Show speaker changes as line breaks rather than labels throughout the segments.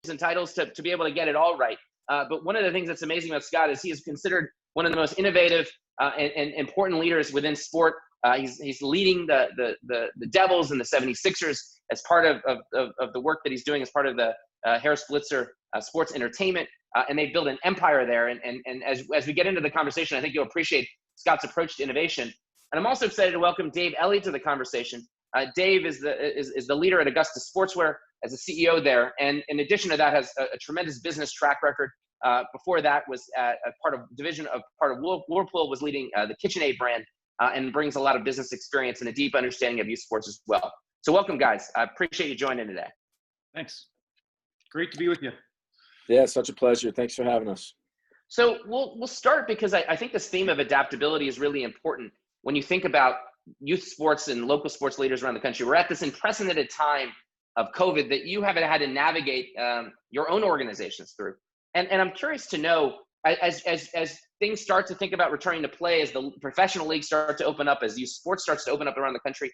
and titles to be able to get it all right. But one of the things that's amazing about Scott is he is considered one of the most innovative and important leaders within sport. He's leading the Devils and the 76ers as part of the work that he's doing as part of the Harris Blitzer Sports Entertainment. And they've built an empire there. And as we get into the conversation, I think you'll appreciate Scott's approach to innovation. And I'm also excited to welcome Dave Elliott to the conversation. Dave is the leader at Augusta Sportswear as a CEO there. And in addition to that, has a tremendous business track record. Before that was a part of Whirlpool, was leading the KitchenAid brand and brings a lot of business experience and a deep understanding of youth sports as well. So welcome, guys. I appreciate you joining today.
Thanks. Great to be with you.
Yeah, such a pleasure. Thanks for having us.
So we'll start because I think this theme of adaptability is really important when you think about youth sports and local sports leaders around the country. We're at this unprecedented time of COVID that you haven't had to navigate your own organizations through. And I'm curious to know, as things start to think about returning to play, as the professional leagues start to open up, as youth sports starts to open up around the country,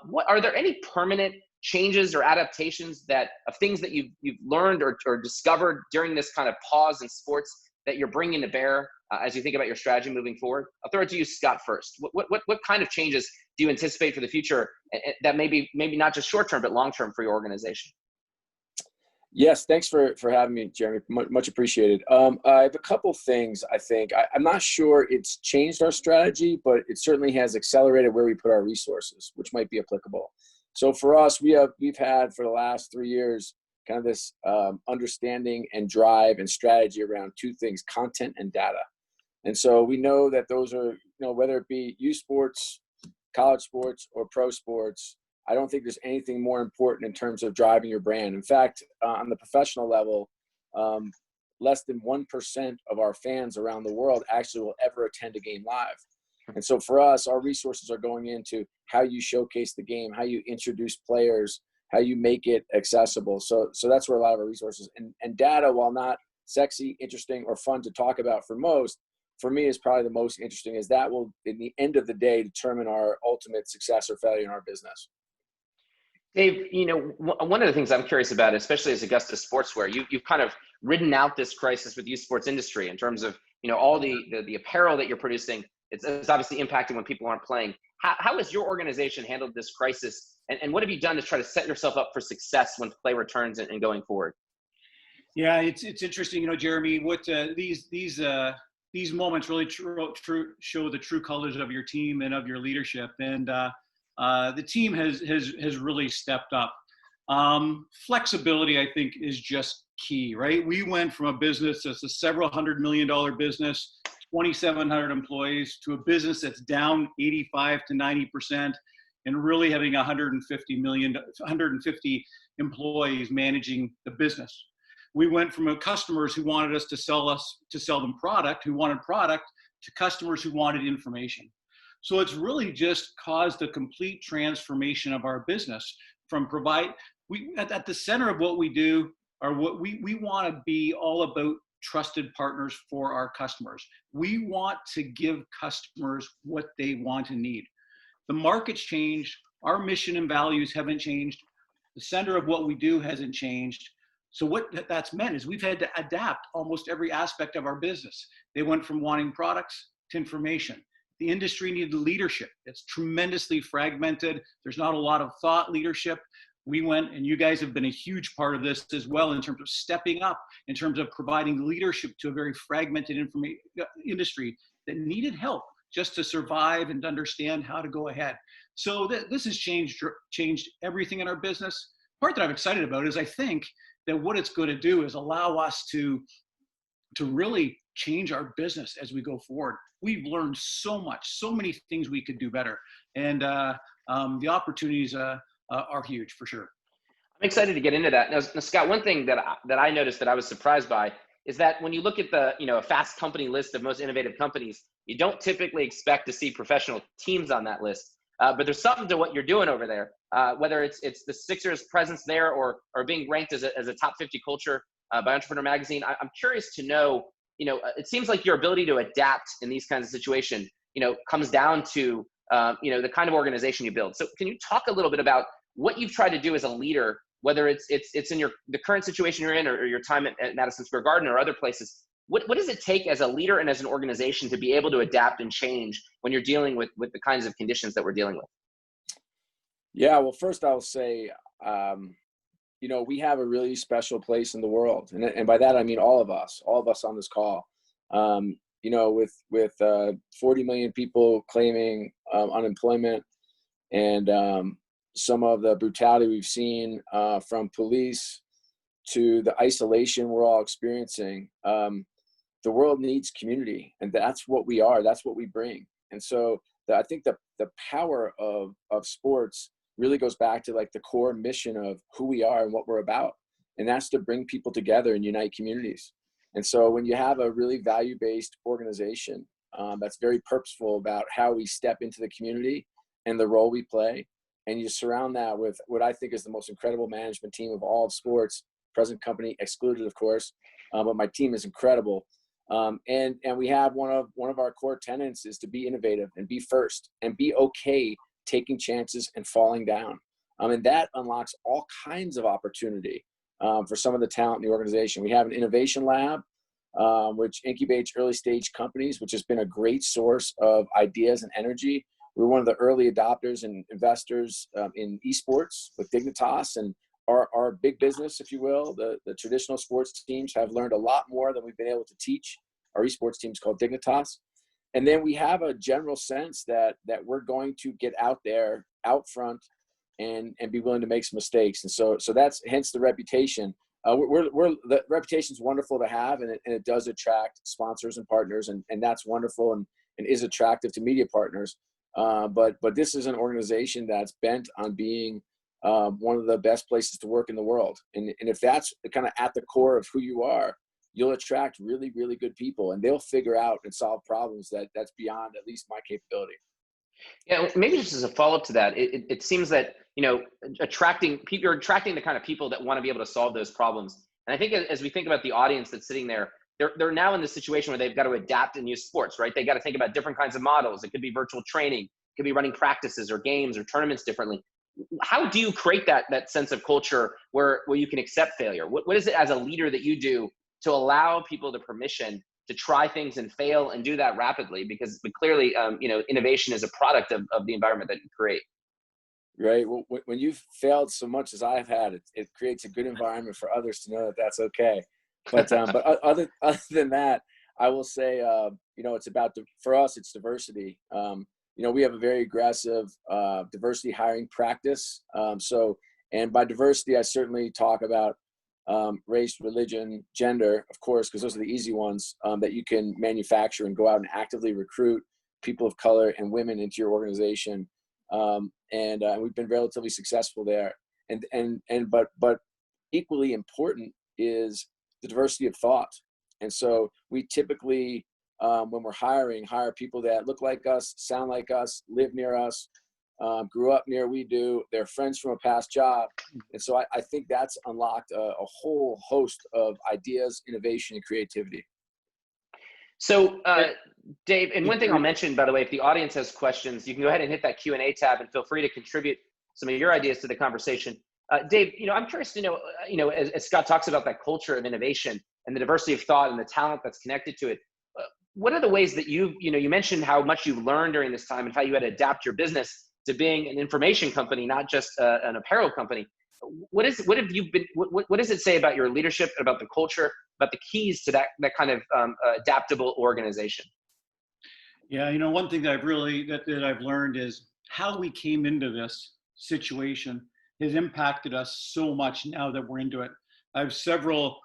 what are there any permanent changes or adaptations of things that you've learned or discovered during this kind of pause in sports that you're bringing to bear as you think about your strategy moving forward? I'll throw it to you, Scott, first. What kind of changes do you anticipate for the future that maybe not just short term but long term for your organization?
Yes, thanks for having me, Jeremy. Much appreciated. I have a couple things. I think I'm not sure it's changed our strategy, but it certainly has accelerated where we put our resources, which might be applicable. So for us, we've had for the last 3 years kind of this understanding and drive and strategy around two things: content and data. And so we know that those are, whether it be youth sports, college sports, or pro sports, I don't think there's anything more important in terms of driving your brand. In fact, on the professional level, less than 1% of our fans around the world actually will ever attend a game live. And so for us, our resources are going into how you showcase the game, how you introduce players, how you make it accessible. So that's where a lot of our resources and data, while not sexy, interesting, or fun to talk about for most, for me is probably the most interesting, is that will, in the end of the day, determine our ultimate success or failure in our business.
Dave, one of the things I'm curious about, especially as Augusta Sportswear, you've kind of ridden out this crisis with youth sports industry in terms of, all the apparel that you're producing. It's obviously impacting when people aren't playing. How has your organization handled this crisis? And what have you done to try to set yourself up for success when play returns and going forward?
Yeah, it's interesting, Jeremy, what these moments really show the true colors of your team and of your leadership. And the team has really stepped up. Flexibility, I think, is just key, right? We went from a business that's a several $100 million business, 2,700 employees, to a business that's down 85 to 90%, and really having 150 employees managing the business. We went from customers who wanted us to sell them product, who wanted product, to customers who wanted information. So it's really just caused a complete transformation of our business from at the center of what we do, or what we want to be all about trusted partners for our customers. We want to give customers what they want and need. The market's changed. Our mission and values haven't changed. The center of what we do hasn't changed. So what that's meant is we've had to adapt almost every aspect of our business. They went from wanting products to information. The industry needed leadership. It's tremendously fragmented. There's not a lot of thought leadership. We went, and you guys have been a huge part of this as well in terms of stepping up, in terms of providing leadership to a very fragmented industry that needed help just to survive and understand how to go ahead. So this has changed everything in our business. The part that I'm excited about is I think that what it's going to do is allow us to really change our business as we go forward. We've learned so much, so many things we could do better. And the opportunities are huge for sure.
I'm excited to get into that. Now, Scott, one thing that I noticed that I was surprised by is that when you look at the a Fast Company list of most innovative companies, you don't typically expect to see professional teams on that list. But there's something to what you're doing over there, whether it's the Sixers' presence there or being ranked as a top 50 culture by Entrepreneur Magazine. I'm curious to know, it seems like your ability to adapt in these kinds of situations, comes down to, the kind of organization you build. So can you talk a little bit about what you've tried to do as a leader whether it's in the current situation you're in, or your time at Madison Square Garden or other places. What does it take as a leader and as an organization to be able to adapt and change when you're dealing with the kinds of conditions that we're dealing with?
Yeah, well, first I'll say, we have a really special place in the world. And by that, I mean all of us on this call. With 40 million people claiming unemployment, and some of the brutality we've seen from police to the isolation we're all experiencing, the world needs community, and that's what we are. That's what we bring. And so I think the power of sports really goes back to like the core mission of who we are and what we're about. And that's to bring people together and unite communities. And so when you have a really value-based organization that's very purposeful about how we step into the community and the role we play, and you surround that with what I think is the most incredible management team of all of sports, present company excluded, of course, but my team is incredible. And we have one of our core tenets is to be innovative and be first and be okay taking chances and falling down. And that unlocks all kinds of opportunity for some of the talent in the organization. We have an innovation lab, which incubates early stage companies, which has been a great source of ideas and energy. We're one of the early adopters and investors in esports with Dignitas, and our big business, if you will, the traditional sports teams have learned a lot more than we've been able to teach. Our esports team is called Dignitas. And then we have a general sense that we're going to get out there, out front, and be willing to make some mistakes. And so that's hence the reputation. The reputation's wonderful to have, and it does attract sponsors and partners, and that's wonderful and is attractive to media partners. But this is an organization that's bent on being one of the best places to work in the world. And if that's kind of at the core of who you are, you'll attract really, really good people, and they'll figure out and solve problems that's beyond at least my capability.
Yeah, maybe just as a follow-up to that, it seems that, you're attracting the kind of people that want to be able to solve those problems. And I think as we think about the audience that's sitting there, they're now in the situation where they've got to adapt and use sports, right? They got to think about different kinds of models. It could be virtual training, it could be running practices or games or tournaments differently. How do you create that sense of culture where you can accept failure? What is it as a leader that you do to allow people the permission to try things and fail and do that rapidly? But clearly, innovation is a product of the environment that you create.
Right. Well, when you've failed so much as I've had, it creates a good environment for others to know that that's okay. But other than that, I will say, it's about for us, it's diversity. We have a very aggressive diversity hiring practice. And by diversity, I certainly talk about race, religion, gender, of course, because those are the easy ones that you can manufacture and go out and actively recruit people of color and women into your organization. And we've been relatively successful there. But equally important is the diversity of thought. And so we typically, when we're hire people that look like us, sound like us, live near us, grew up near we do, they're friends from a past job. And so I think that's unlocked a whole host of ideas, innovation, and creativity.
So Dave, and one thing I'll mention, by the way, if the audience has questions, you can go ahead and hit that Q&A tab and feel free to contribute some of your ideas to the conversation. Dave, I'm curious to know, as Scott talks about that culture of innovation and the diversity of thought and the talent that's connected to it, what are the ways that you mentioned how much you've learned during this time and how you had to adapt your business to being an information company, not just an apparel company. What does it say about your leadership, about the culture, about the keys to that kind of adaptable organization?
Yeah, one thing that I've learned is how we came into this situation has impacted us so much now that we're into it. I have several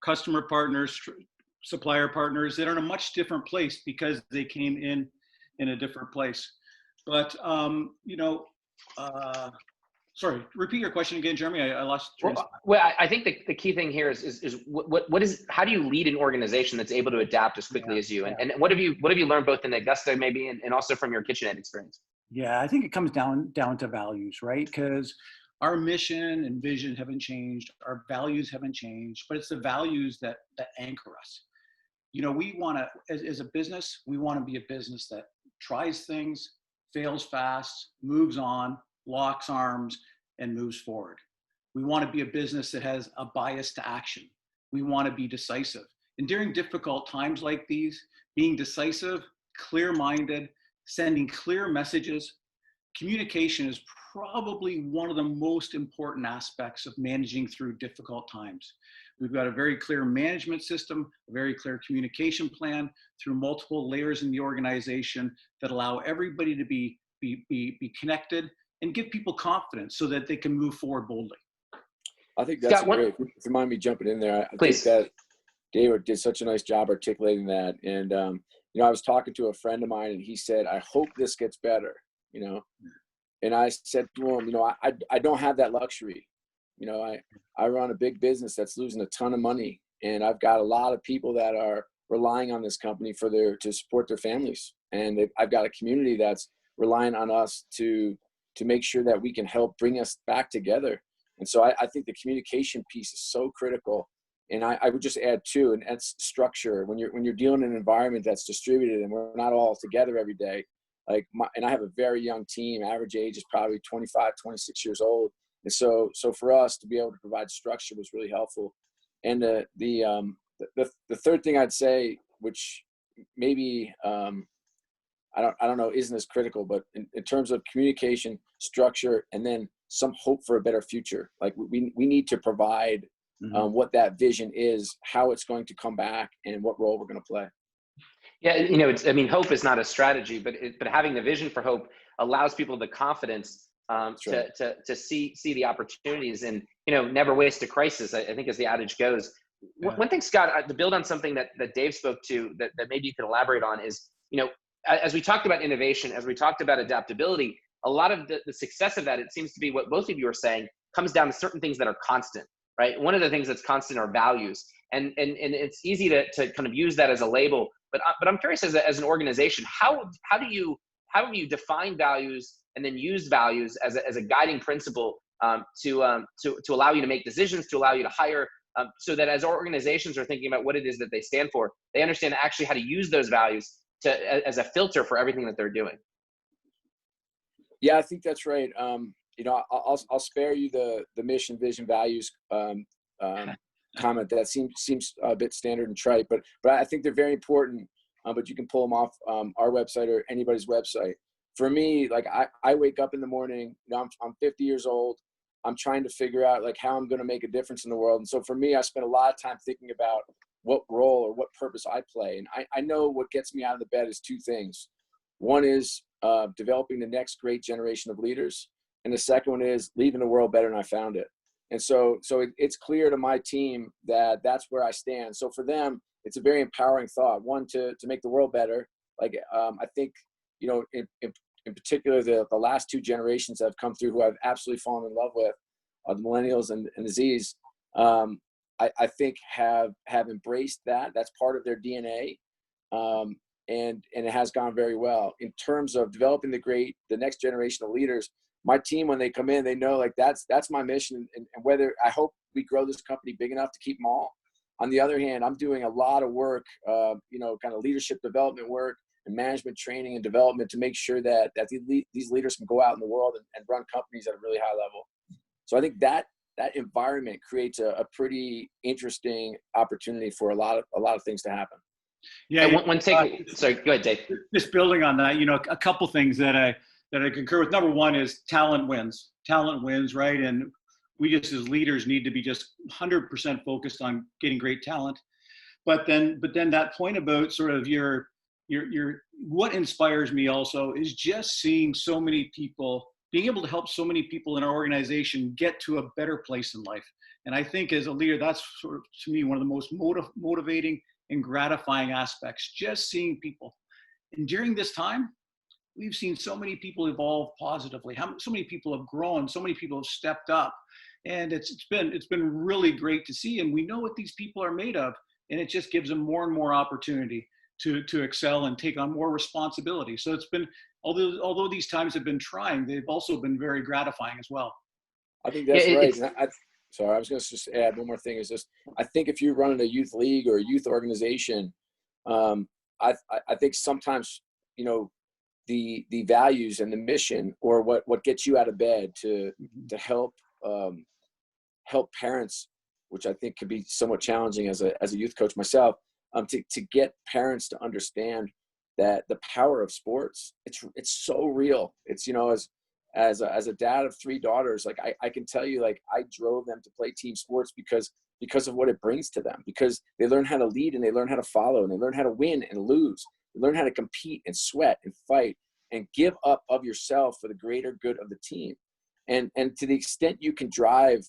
customer partners, supplier partners that are in a much different place because they came in a different place. But sorry, repeat your question again, Jeremy. I lost.
Well, I think the key thing here is how do you lead an organization that's able to adapt as quickly as you? And what have you learned both in Augusta maybe and also from your KitchenAid experience?
Yeah, I think it comes down to values, right? Because our mission and vision haven't changed, our values haven't changed, but it's the values that anchor us. We want to, as a business, we want to be a business that tries things, fails fast, moves on, locks arms, and moves forward. We want to be a business that has a bias to action. We want to be decisive. And during difficult times like these, being decisive, clear-minded, sending clear messages, communication is probably one of the most important aspects of managing through difficult times. We've got a very clear management system, a very clear communication plan through multiple layers in the organization that allow everybody to be connected and give people confidence so that they can move forward boldly.
I think that's
Scott,
great. If you mind me jumping in there, I
please.
think that David did such a nice job articulating that. And, you know, I was talking to a friend of mine and he said, I hope this gets better, you know? And I said to him, you know, I don't have that luxury. You know, I run a big business that's losing a ton of money, and I've got a lot of people that are relying on this company to support their families. And I've got a community that's relying on us to make sure that we can help bring us back together. And so I think the communication piece is so critical. And I would just add too, and that's structure. When you're dealing in an environment that's distributed and we're not all together every day, and I have a very young team, average age is probably 25, 26 years old. And so for us to be able to provide structure was really helpful. And the third thing I'd say, which maybe, I don't know, isn't as critical, but in terms of communication, structure, and then some hope for a better future. Like we need to provide what that vision is, how it's going to come back, and what role we're going to play.
Yeah, you know, hope is not a strategy, but having the vision for hope allows people the confidence to see the opportunities and, you know, never waste a crisis, I think, as the adage goes. Yeah. One thing, Scott, to build on something that Dave spoke to that maybe you can elaborate on is, you know, as we talked about innovation, as we talked about adaptability, a lot of the success of that, it seems to be what both of you are saying, comes down to certain things that are constant, right? One of the things that's constant are values. And it's easy to kind of use that as a label, but I'm curious as an organization, how do you define values and then use values as a guiding principle to allow you to make decisions, to allow you to hire, so that as organizations are thinking about what it is that they stand for, they understand actually how to use those values as a filter for everything that they're doing.
Yeah, I think that's right. You know, I'll spare you the mission, vision, values comment that seems a bit standard and trite, but I think they're very important. But you can pull them off our website or anybody's website. For me, like I wake up in the morning. You know, I'm 50 years old. I'm trying to figure out like how I'm going to make a difference in the world. And so for me, I spend a lot of time thinking about what role or what purpose I play. And I know what gets me out of the bed is two things. One is developing the next great generation of leaders. And the second one is leaving the world better than I found it. And so it's clear to my team that that's where I stand. So for them, it's a very empowering thought. One, to make the world better. Like I think, you know, in particular, the last two generations that have come through who I've absolutely fallen in love with, the millennials and the Zs, I think have embraced that. That's part of their DNA. And it has gone very well. In terms of developing the next generation of leaders, my team, when they come in, they know like that's my mission. And whether I hope we grow this company big enough to keep them all. On the other hand, I'm doing a lot of work, you know, kind of leadership development work and management training and development to make sure that these leaders can go out in the world and run companies at a really high level. So I think that environment creates a pretty interesting opportunity for a lot of things to happen.
Yeah.
Sorry, go ahead, Dave.
Just building on that, you know, a couple things that I concur with. Number one is talent wins. Talent wins, right? And we just as leaders need to be just 100% focused on getting great talent. But then that point about sort of your what inspires me also is just seeing so many people, being able to help so many people in our organization get to a better place in life. And I think as a leader, that's sort of, to me, one of the most motivating and gratifying aspects, just seeing people. And during this time, we've seen so many people evolve positively. So many people have grown, so many people have stepped up. And it's been really great to see. And we know what these people are made of. And it just gives them more and more opportunity to excel and take on more responsibility. So it's been, although these times have been trying, they've also been very gratifying as well.
I think that's right. Sorry, I was going to just add one more thing. Is just, I think if you're running a youth league or a youth organization, I think sometimes, you know, the values and the mission or what gets you out of bed to help help parents, which I think could be somewhat challenging as a youth coach myself, to get parents to understand that the power of sports, it's so real. It's, as a dad of 3 daughters, like I can tell you, like I drove them to play team sports because of what it brings to them, because they learn how to lead and they learn how to follow and they learn how to win and lose. They learn how to compete and sweat and fight and give up of yourself for the greater good of the team. And to the extent you can drive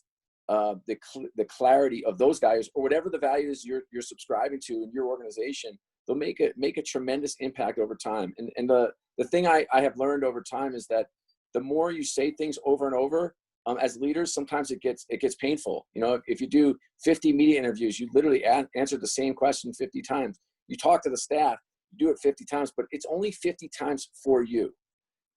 the clarity of those values, or whatever the values you're subscribing to in your organization, they'll make a tremendous impact over time. And the thing I have learned over time is that the more you say things over and over, as leaders, sometimes it gets painful. If you do 50 media interviews, you literally answer the same question 50 times. You talk to the staff, you do it 50 times, but it's only 50 times for you.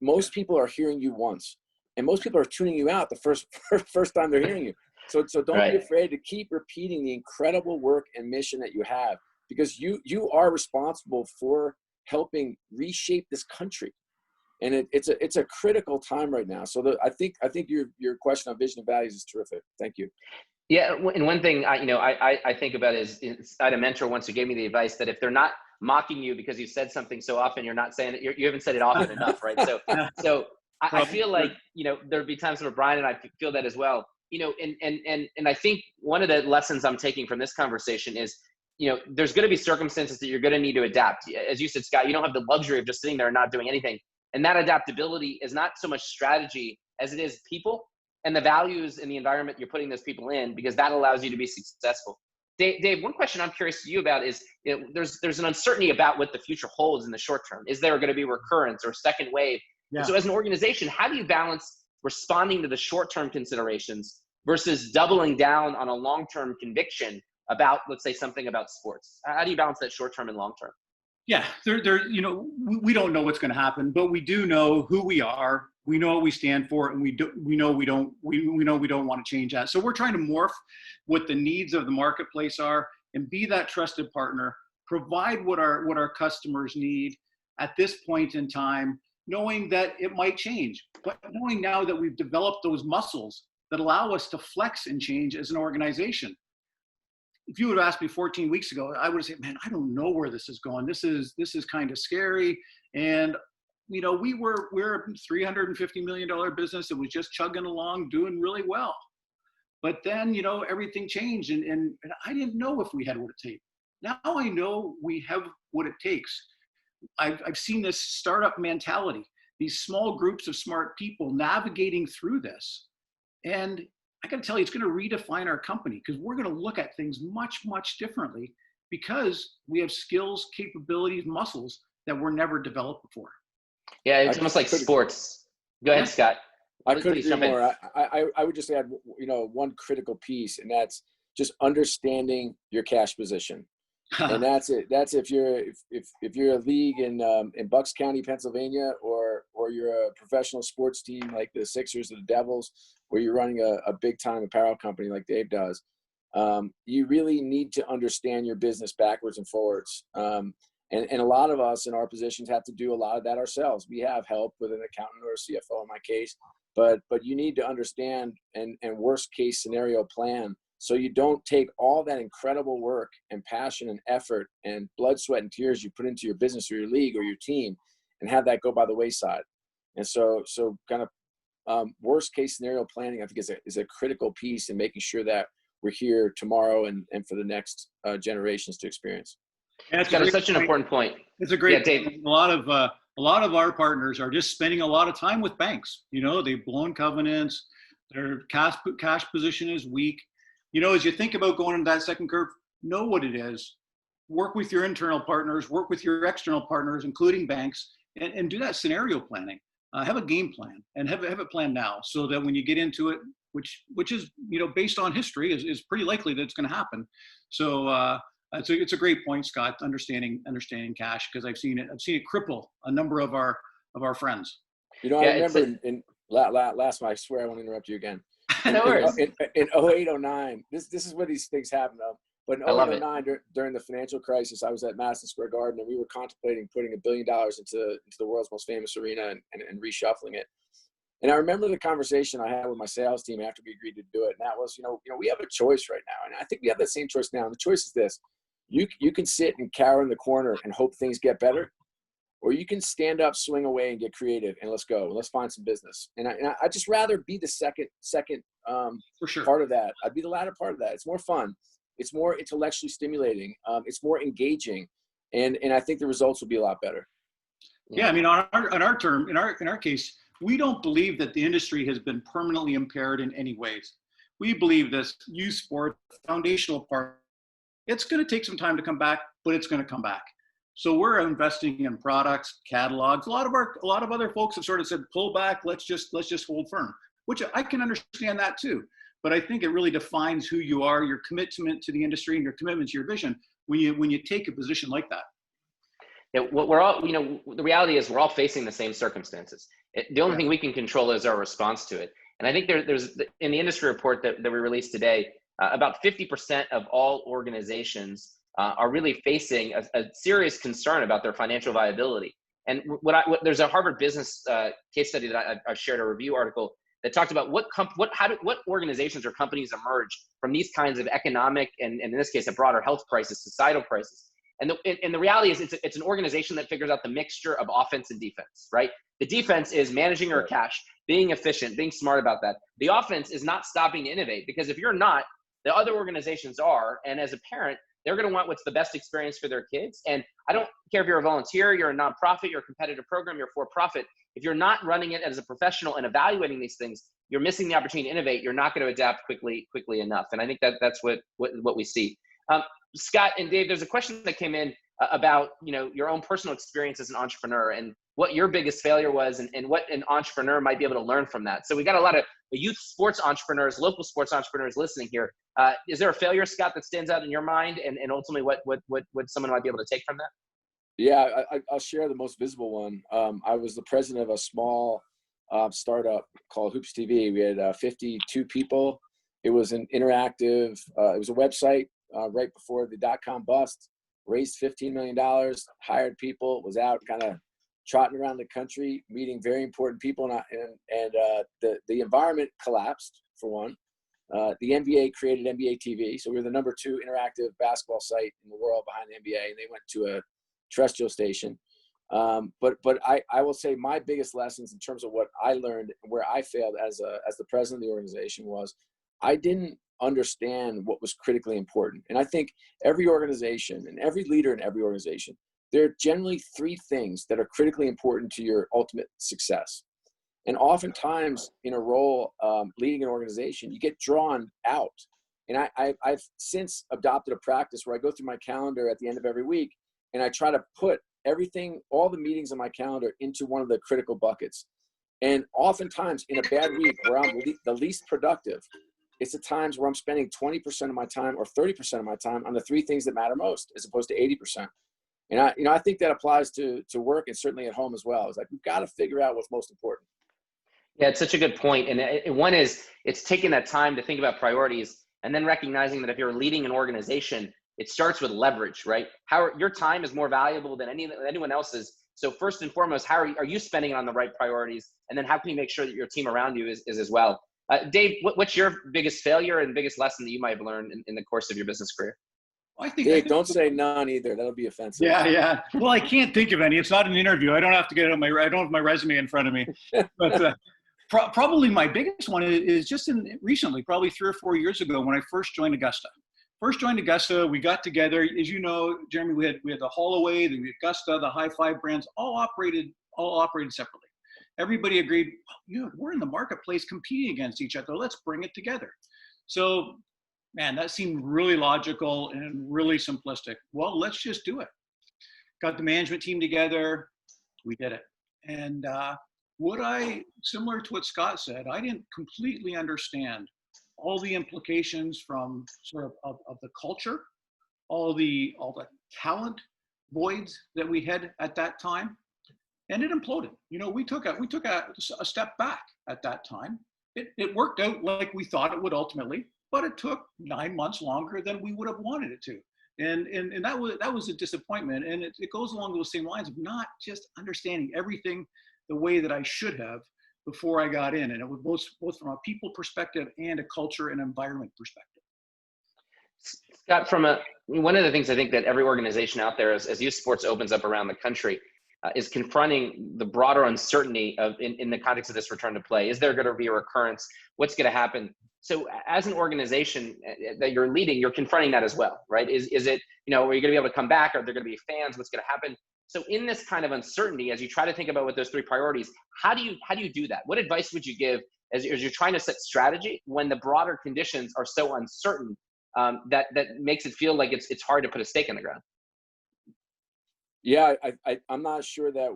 Most people are hearing you once, and most people are tuning you out the first time they're hearing you. So don't be afraid to keep repeating the incredible work and mission that you have, because you are responsible for helping reshape this country. And it's a critical time right now. So I think your question on vision and values is terrific. Thank you.
Yeah, and one thing I think about is I had a mentor once who gave me the advice that if they're not mocking you because you said something so often, you're not saying it. You haven't said it often enough, right? So I feel like there'd be times where Brian and I feel that as well. And I think one of the lessons I'm taking from this conversation is, there's going to be circumstances that you're going to need to adapt. As you said, Scott, you don't have the luxury of just sitting there and not doing anything. And that adaptability is not so much strategy as it is people and the values and the environment you're putting those people in, because that allows you to be successful. Dave, one question I'm curious to you about is, there's an uncertainty about what the future holds in the short term. Is there going to be recurrence or second wave? Yeah. So as an organization, how do you balance responding to the short-term considerations versus doubling down on a long-term conviction about, let's say, something about sports? How do you balance that short-term and long-term?
Yeah, we don't know what's going to happen, but we do know who we are. We know what we stand for, and we know we don't want to change that. So we're trying to morph what the needs of the marketplace are and be that trusted partner, provide what our customers need at this point in time, knowing that it might change, but knowing now that we've developed those muscles that allow us to flex and change as an organization. If you would have asked me 14 weeks ago, I would have said, man, I don't know where this is going. This is kind of scary. And, we're a $350 million business that was just chugging along, doing really well. But then, everything changed and I didn't know if we had what it takes. Now I know we have what it takes. I've seen this startup mentality, these small groups of smart people navigating through this. And I got to tell you, it's going to redefine our company, because we're going to look at things much, much differently, because we have skills, capabilities, muscles that were never developed before.
Yeah, it's almost like sports. Go ahead, Scott.
I couldn't agree more. I would just add, one critical piece, and that's just understanding your cash position. And that's it. That's if you're a league in Bucks County, Pennsylvania, or you're a professional sports team like the Sixers or the Devils, where you're running a big time apparel company like Dave does. You really need to understand your business backwards and forwards. And a lot of us in our positions have to do a lot of that ourselves. We have help with an accountant or a CFO in my case, but you need to understand and worst case scenario plan, so you don't take all that incredible work and passion and effort and blood, sweat, and tears you put into your business or your league or your team and have that go by the wayside. And so kind of worst case scenario planning, I think, is a critical piece in making sure that we're here tomorrow and for the next generations to experience.
Yeah,
it's such an important point.
It's a great
Dave.
point. A lot of our partners are just spending a lot of time with banks. They've blown covenants. Their cash position is weak. As you think about going into that second curve, know what it is. Work with your internal partners, work with your external partners, including banks, and do that scenario planning. Have a game plan and have it planned now, so that when you get into it, which is based on history, is pretty likely that it's going to happen. So it's a great point, Scott. Understanding cash, because I've seen it cripple a number of our friends.
I remember in last month, I swear I won't interrupt you again.
No worries.
In 08, 09, this is where these things happen. But in 08, 09, during the financial crisis, I was at Madison Square Garden, and we were contemplating putting $1 billion into the world's most famous arena and reshuffling it. And I remember the conversation I had with my sales team after we agreed to do it. And that was, we have a choice right now. And I think we have that same choice now. And the choice is this: you can sit and cower in the corner and hope things get better, or you can stand up, swing away, and get creative, and let's go. Let's find some business. And I just rather be the second
For sure.
part of that. I'd be the latter part of that. It's more fun. It's more intellectually stimulating. It's more engaging, and I think the results will be a lot better.
Yeah, I mean, in our case, we don't believe that the industry has been permanently impaired in any ways. We believe this youth sport foundational part, it's going to take some time to come back, but it's going to come back. So we're investing in products, catalogs. A lot of other folks have sort of said, pull back, let's just hold firm, which I can understand that too. But I think it really defines who you are, your commitment to the industry, and your commitment to your vision when you take a position like that.
Yeah, we're all, the reality is we're all facing the same circumstances. The only thing we can control is our response to it. And I think there's in the industry report that we released today, about 50% of all organizations are really facing a serious concern about their financial viability. And there's a Harvard Business case study that I shared, a review article that talked about what organizations or companies emerge from these kinds of economic and in this case a broader health crisis, societal crisis. And the reality is it's an organization that figures out the mixture of offense and defense, right? The defense is managing your cash, being efficient, being smart about that. The offense is not stopping to innovate, because if you're not, the other organizations are. And as a parent, they're going to want what's the best experience for their kids. And I don't care if you're a volunteer, you're a nonprofit, you're a competitive program, you're for profit. If you're not running it as a professional and evaluating these things, you're missing the opportunity to innovate. You're not going to adapt quickly enough. And I think that's what we see. Scott and Dave, there's a question that came in about your own personal experience as an entrepreneur and what your biggest failure was and what an entrepreneur might be able to learn from that. So we got a lot of youth sports entrepreneurs, local sports entrepreneurs listening here. Is there a failure, Scott, that stands out in your mind, and ultimately what someone might be able to take from that?
Yeah, I'll share the most visible one. I was the president of a small startup called Hoops TV. We had 52 people. It was an interactive, it was a website right before the dot-com bust, raised $15 million, hired people, was out kind of trotting around the country, meeting very important people. And the environment collapsed, for one. The NBA created NBA TV. So we were the #2 interactive basketball site in the world behind the NBA, and they went to a terrestrial station. But I will say my biggest lessons in terms of what I learned and where I failed as the president of the organization was I didn't understand what was critically important. And I think every organization and every leader in every organization, there are generally 3 things that are critically important to your ultimate success. And oftentimes in a role leading an organization, you get drawn out. And I've since adopted a practice where I go through my calendar at the end of every week and I try to put everything, all the meetings on my calendar into one of the critical buckets. And oftentimes in a bad week where I'm the least productive, it's the times where I'm spending 20% of my time or 30% of my time on the 3 things that matter most, as opposed to 80%. And I think that applies to work and certainly at home as well. It's like, we've got to figure out what's most important.
Yeah, it's such a good point. And one is it's taking that time to think about priorities and then recognizing that if you're leading an organization, it starts with leverage, right? Your time is more valuable than anyone else's. So first and foremost, how are you spending it on the right priorities? And then how can you make sure that your team around you is as well? Dave, what's your biggest failure and biggest lesson that you might have learned in the course of your business career?
Dave, don't say none either. That'll be offensive.
Yeah. Well, I can't think of any. It's not an interview. I don't have to get it on I don't have my resume in front of me. But probably my biggest one is just recently, probably 3 or 4 years ago, when I first joined Augusta. We got together. As you know, Jeremy, we had the Holloway, the Augusta, the High Five brands, all operated separately. Everybody agreed, we're in the marketplace competing against each other. Let's bring it together. So, man, that seemed really logical and really simplistic. Well, let's just do it. Got the management team together. We did it. And similar to what Scott said, I didn't completely understand all the implications from sort of the culture, all the talent voids that we had at that time. And it imploded. We took a step back at that time. It worked out like we thought it would ultimately, but it took 9 months longer than we would have wanted it to. And that was a disappointment. And it goes along those same lines of not just understanding everything the way that I should have,
before I got in, and it was both from a people perspective and a culture and environment perspective.
Scott, one of the things I think that every organization out there, as youth sports opens up around the country, is confronting the broader uncertainty of in the context of this return to play. Is there going to be a recurrence? What's going to happen? So as an organization that you're leading, you're confronting that as well, right? Is it, are you going to be able to come back? Are there going to be fans? What's going to happen? So in this kind of uncertainty, as you try to think about what those three priorities, how do you do that? What advice would you give as you're trying to set strategy when the broader conditions are so uncertain that makes it feel like it's hard to put a stake in the ground?
Yeah, I'm not sure that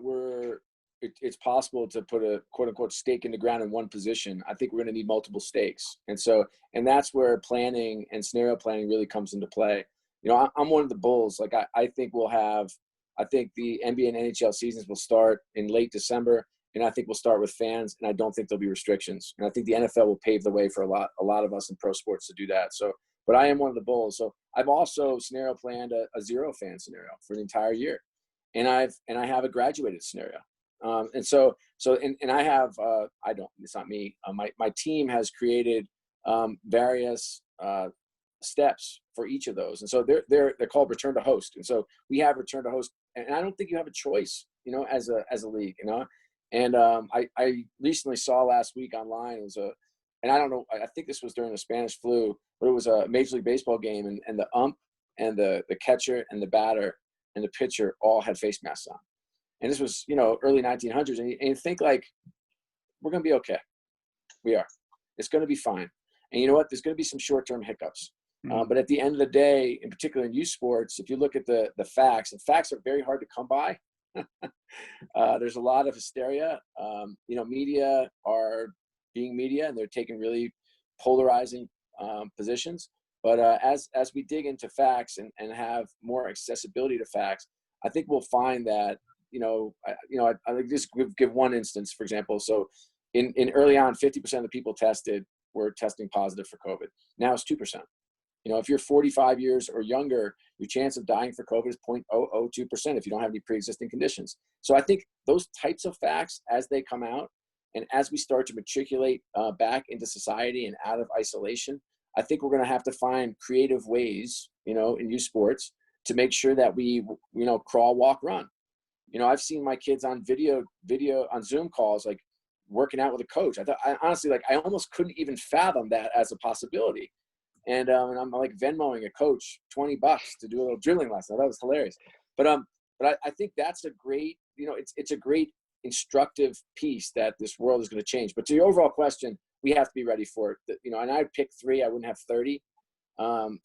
it's possible to put a quote unquote stake in the ground in one position. I think we're going to need multiple stakes. And that's where planning and scenario planning really comes into play. I'm one of the bulls. Like I think I think the NBA and NHL seasons will start in late December, and I think we'll start with fans, and I don't think there'll be restrictions. And I think the NFL will pave the way for a lot of us in pro sports to do that. So, but I am one of the bulls. So I've also scenario planned a 0 fan scenario for the entire year. And I have a graduated scenario. And I have, it's not me. My team has created various steps for each of those. And so they're called return to host. And so we have return to host, and I don't think you have a choice, as a league, And I recently saw last week online, and I don't know, I think this was during the Spanish flu, but it was a Major League Baseball game, and the ump and the catcher and the batter and the pitcher all had face masks on. And this was, early 1900s. And you think like, we're going to be okay. We are. It's going to be fine. And you know what? There's going to be some short-term hiccups.
Mm-hmm.
But at the end of the day, in particular in youth sports, if you look at the facts, and facts are very hard to come by. There's a lot of hysteria. Media are being media, and they're taking really polarizing positions. But as we dig into facts and have more accessibility to facts, I think we'll find that, I just give one instance, for example. So in early on, 50% of the people tested were testing positive for COVID. Now it's 2%. If you're 45 years or younger, your chance of dying for COVID is 0.002% if you don't have any pre-existing conditions. So I think those types of facts, as they come out and as we start to matriculate back into society and out of isolation, I think we're going to have to find creative ways, in youth sports to make sure that we, crawl, walk, run. I've seen my kids on video on Zoom calls, like working out with a coach. I honestly, I almost couldn't even fathom that as a possibility. And I'm like Venmoing a coach $20 to do a little drilling lesson. That was hilarious. But I think that's a great, it's a great instructive piece that this world is going to change. But to your overall question, we have to be ready for it. And I'd pick 3. I wouldn't have 30.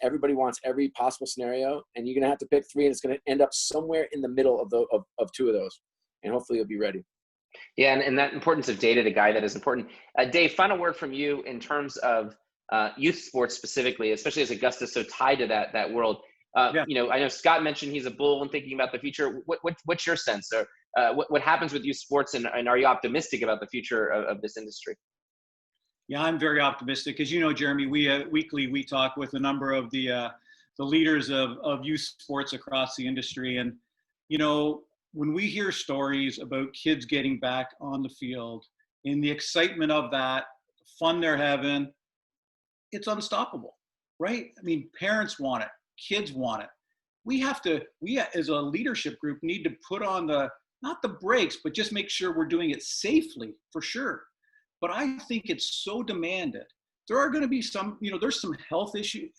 Everybody wants every possible scenario, and you're going to have to pick 3, and it's going to end up somewhere in the middle of 2 of those. And hopefully you'll be ready.
Yeah, and that importance of data to guide that is important. Dave, final word from you in terms of youth sports specifically, especially as Augusta is so tied to that world.
Yeah.
I know Scott mentioned he's a bull and thinking about the future. What's your sense? Or what happens with youth sports, and are you optimistic about the future of this industry?
Yeah, I'm very optimistic. As you know, Jeremy, weekly we talk with a number of the leaders of youth sports across the industry. And, when we hear stories about kids getting back on the field, in the excitement of that, the fun they're having, it's unstoppable, right? I mean, parents want it, kids want it. We as a leadership group need to put on not the brakes, but just make sure we're doing it safely, for sure. But I think it's so demanded. There are going to be some, there's some health issues.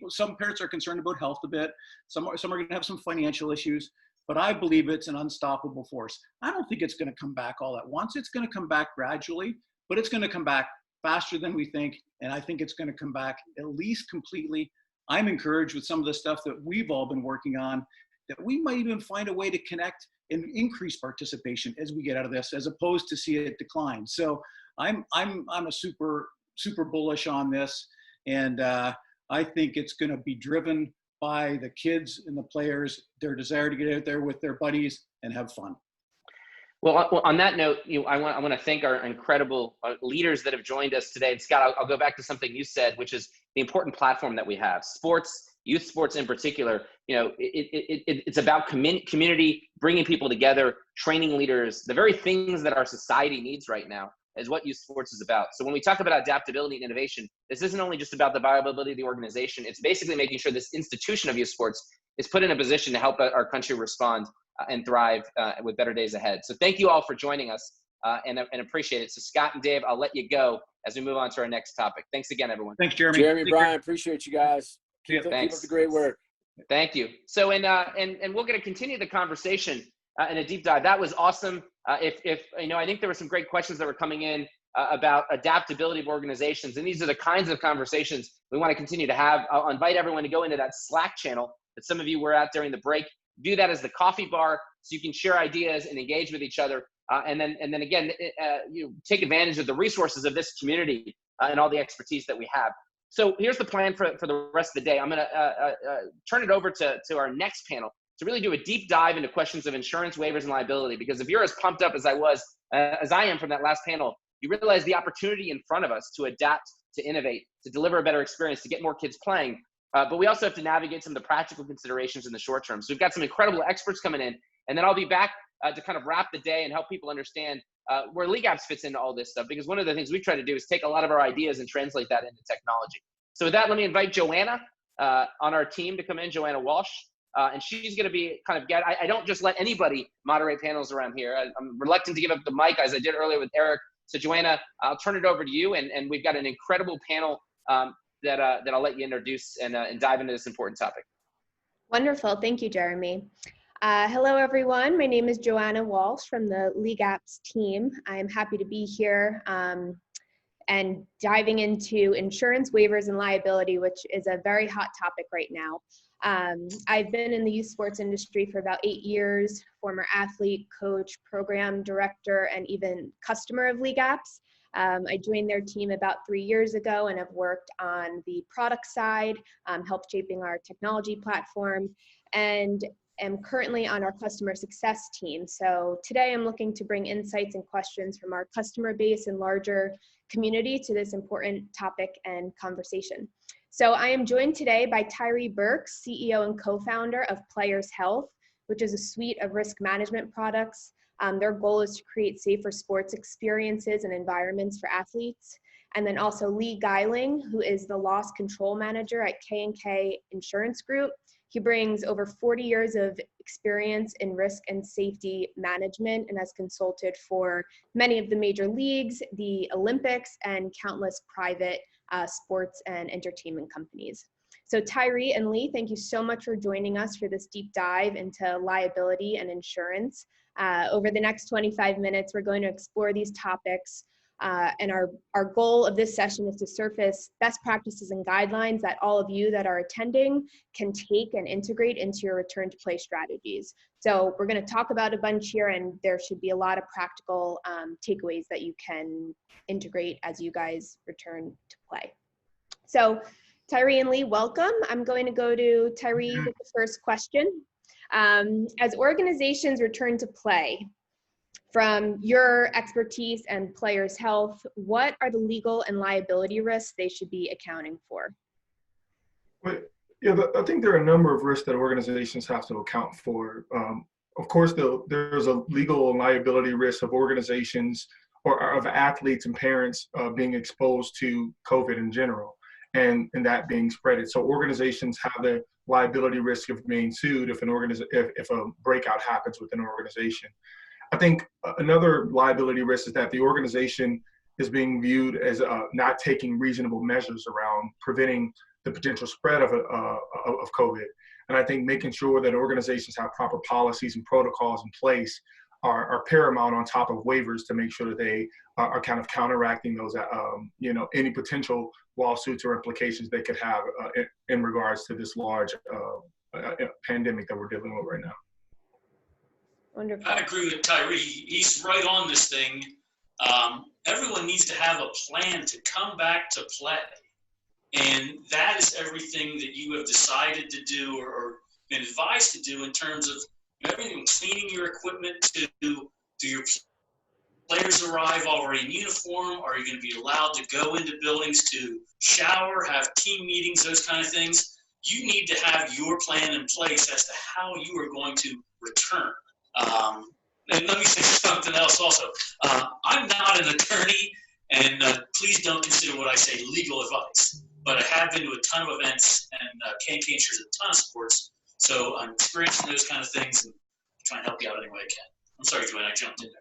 Some parents are concerned about health a bit. Some are going to have some financial issues. But I believe it's an unstoppable force. I don't think it's going to come back all at once. It's going to come back gradually, but it's going to come back faster than we think. And I think it's going to come back at least completely. I'm encouraged with some of the stuff that we've all been working on, that we might even find a way to connect and increase participation as we get out of this, as opposed to see it decline. So I'm a super bullish on this, and I think it's going to be driven by the kids and the players, their desire to get out there with their buddies and have fun.
Well, on that note, I want to thank our incredible leaders that have joined us today. And Scott, I'll go back to something you said, which is the important platform that we have. Sports, youth sports in particular, it's about community, bringing people together, training leaders, the very things that our society needs right now. is what youth sports is about. So when we talk about adaptability and innovation, this isn't only just about the viability of the organization. It's basically making sure this institution of youth sports is put in a position to help our country respond and thrive with better days ahead. So thank you all for joining us and appreciate it. So Scott and Dave, I'll let you go as we move on to our next topic. Thanks again, everyone.
Thanks, Jeremy.
Jeremy, Brian, appreciate you guys. Keep up the great work.
Thank you. So, and we're going to continue the conversation in a deep dive. That was awesome. If you know, I think there were some great questions that were coming in about adaptability of organizations, and these are the kinds of conversations we want to continue to have. I'll invite everyone to go into that Slack channel that some of you were at during the break. View that as the coffee bar, so you can share ideas and engage with each other. And then again, you take advantage of the resources of this community and all the expertise that we have. So here's the plan for the rest of the day. I'm going to turn it over to our next panel to really do a deep dive into questions of insurance, waivers, and liability. Because if you're as pumped up as I am from that last panel, you realize the opportunity in front of us to adapt, to innovate, to deliver a better experience, to get more kids playing. But we also have to navigate some of the practical considerations in the short term. So we've got some incredible experts coming in, and then I'll be back to kind of wrap the day and help people understand where LeagueApps fits into all this stuff. Because one of the things we try to do is take a lot of our ideas and translate that into technology. So with that, let me invite Joanna on our team to come in, Joanna Walsh. And she's going to be kind of I don't just let anybody moderate panels around here. I'm reluctant to give up the mic as I did earlier with Eric. So Joanna, I'll turn it over to you. And we've got an incredible panel that I'll let you introduce and dive into this important topic.
Wonderful. Thank you, Jeremy. Hello, everyone. My name is Joanna Walsh from the LeagueApps team. I'm happy to be here and diving into insurance, waivers, and liability, which is a very hot topic right now. I've been in the youth sports industry for about 8 years, former athlete, coach, program director, and even customer of LeagueApps. I joined their team about 3 years ago and have worked on the product side, helped shaping our technology platform, and am currently on our customer success team. So today I'm looking to bring insights and questions from our customer base and larger community to this important topic and conversation. So I am joined today by Tyrre Burks, CEO and co-founder of Players Health, which is a suite of risk management products. Their goal is to create safer sports experiences and environments for athletes. And then also Lee Geiling, who is the loss control manager at K&K Insurance Group. He brings over 40 years of experience in risk and safety management and has consulted for many of the major leagues, the Olympics, and countless private sports and entertainment companies. So Tyrre and Lee, thank you so much for joining us for this deep dive into liability and insurance. Over the next 25 minutes, we're going to explore these topics. And our goal of this session is to surface best practices and guidelines that all of you that are attending can take and integrate into your return to play strategies. So we're going to talk about a bunch here, and there should be a lot of practical takeaways that you can integrate as you guys return to play. So Tyrre and Lee, welcome. I'm going to go to Tyrre with the first question. As organizations return to play, from your expertise and Players Health, what are the legal and liability risks they should be accounting for?
Well, yeah, I think there are a number of risks that organizations have to account for. Of course, there's a legal and liability risk of organizations or of athletes and parents being exposed to COVID in general, and that being spreaded. So organizations have the liability risk of being sued if a breakout happens within an organization. I think another liability risk is that the organization is being viewed as not taking reasonable measures around preventing the potential spread of COVID. And I think making sure that organizations have proper policies and protocols in place are paramount on top of waivers to make sure that they are kind of counteracting those, any potential lawsuits or implications they could have in regards to this large pandemic that we're dealing with right now.
Wonderful.
I agree with Tyrre. He's right on this thing. Everyone needs to have a plan to come back to play. And that is everything that you have decided to do or been advised to do in terms of everything, cleaning your equipment to do your players arrive already in uniform? Are you going to be allowed to go into buildings to shower, have team meetings, those kind of things? You need to have your plan in place as to how you are going to return. And let me say something else also. I'm not an attorney, and please don't consider what I say legal advice. But I have been to a ton of events, and K&K insures a ton of sports. So I'm experiencing those kind of things and trying to help you out any way I can. I'm sorry, Joanna, I jumped in there.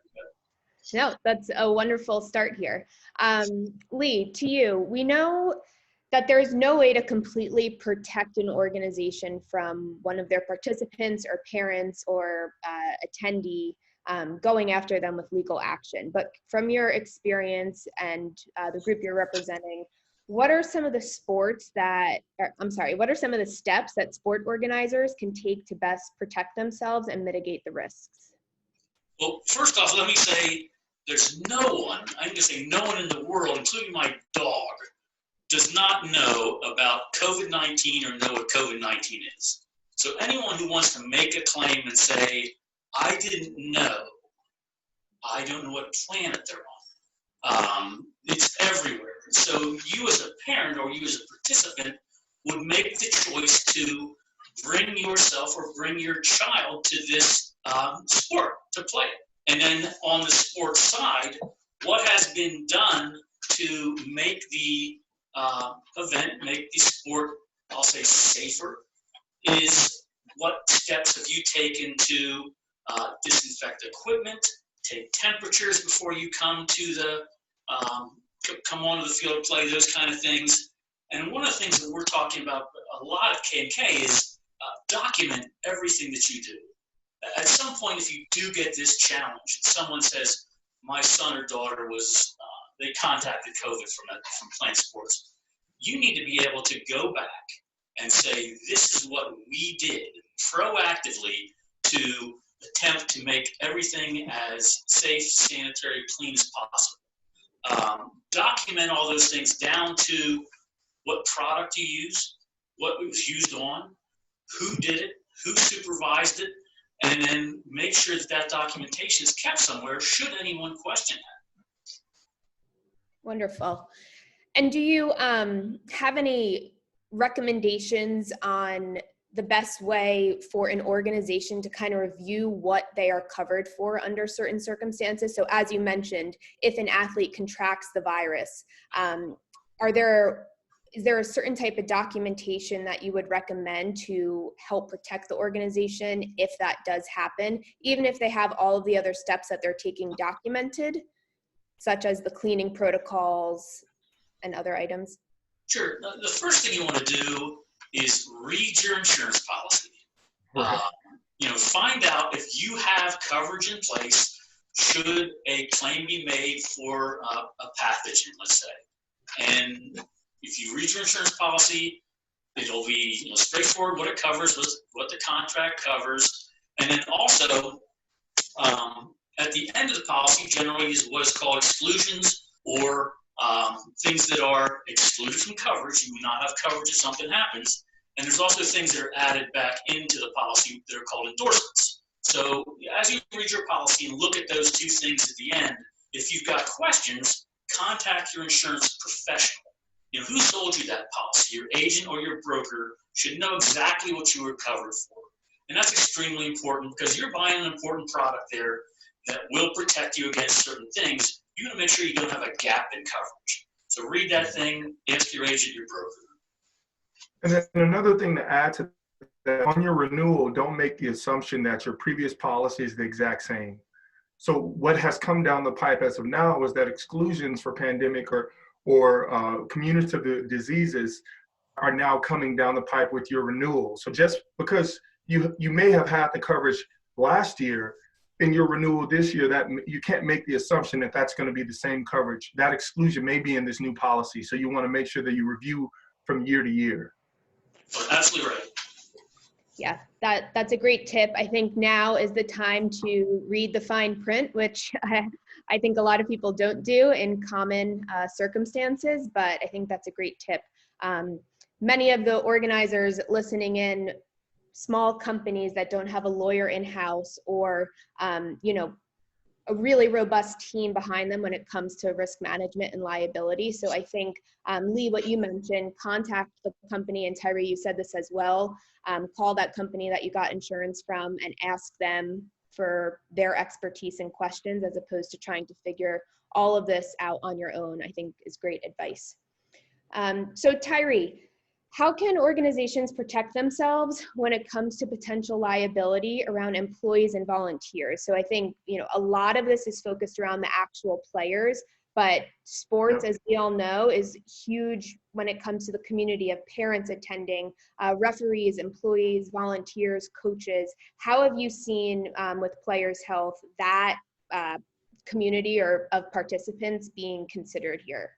No, that's a wonderful start here. Lee, to you, we know that there is no way to completely protect an organization from one of their participants or parents or attendee going after them with legal action. But from your experience and the group you're representing, what are some of the steps that sport organizers can take to best protect themselves and mitigate the risks?
Well, first off, let me say there's no one, I'm going to say no one in the world, including my dog, does not know about COVID-19 or know what COVID-19 is. So anyone who wants to make a claim and say, I didn't know, I don't know what planet they're on. It's everywhere. So you as a parent or you as a participant would make the choice to bring yourself or bring your child to this sport to play it. And then on the sports side, what has been done to make the event, make the sport, I'll say, safer, is what steps have you taken to disinfect equipment, take temperatures before you come to the come onto the field, play, those kind of things. And one of the things that we're talking about a lot at K&K is document everything that you do. At some point, if you do get this challenge, someone says, my son or daughter was, they contacted COVID from playing sports, you need to be able to go back and say, this is what we did proactively to attempt to make everything as safe, sanitary, clean as possible. Document all those things down to what product you use, what it was used on, who did it, who supervised it, and then make sure that that documentation is kept somewhere should anyone question that.
Wonderful. And do you have any recommendations on the best way for an organization to kind of review what they are covered for under certain circumstances? So as you mentioned, if an athlete contracts the virus, is there a certain type of documentation that you would recommend to help protect the organization if that does happen, even if they have all of the other steps that they're taking documented, such as the cleaning protocols and other items?
Sure. The first thing you want to do is read your insurance policy.
Right.
Find out if you have coverage in place should a claim be made for a pathogen, let's say. And if you read your insurance policy, it'll be straightforward what it covers, what the contract covers, and then also at the end of the policy generally is what is called exclusions or things that are excluded from coverage. You will not have coverage if something happens. And there's also things that are added back into the policy that are called endorsements. So as you read your policy and look at those two things at the end, if you've got questions, contact your insurance professional. Who sold you that policy? Your agent or your broker should know exactly what you were covered for. And that's extremely important because you're buying an important product there that will protect you against certain things. You want to make sure you don't have a gap in coverage. So read that thing, ask your agent, your broker.
And then another thing to add to that, on your renewal, don't make the assumption that your previous policy is the exact same. So what has come down the pipe as of now is that exclusions for pandemic or communicable diseases are now coming down the pipe with your renewal. So just because you may have had the coverage last year, in your renewal this year, that you can't make the assumption that that's going to be the same coverage. That exclusion may be in this new policy. So you want to make sure that you review from year to year.
Absolutely right.
Yeah, that's a great tip. I think now is the time to read the fine print, which I think a lot of people don't do in common circumstances, but I think that's a great tip. Many of the organizers listening in, small companies that don't have a lawyer in-house or, a really robust team behind them when it comes to risk management and liability. So I think, Lee, what you mentioned, contact the company, and Tyrre, you said this as well, call that company that you got insurance from and ask them for their expertise and questions, as opposed to trying to figure all of this out on your own, I think is great advice. So Tyrre, how can organizations protect themselves when it comes to potential liability around employees and volunteers? So I think, a lot of this is focused around the actual players, but sports, as we all know, is huge when it comes to the community of parents attending, referees, employees, volunteers, coaches. How have you seen with players' health that community or of participants being considered here?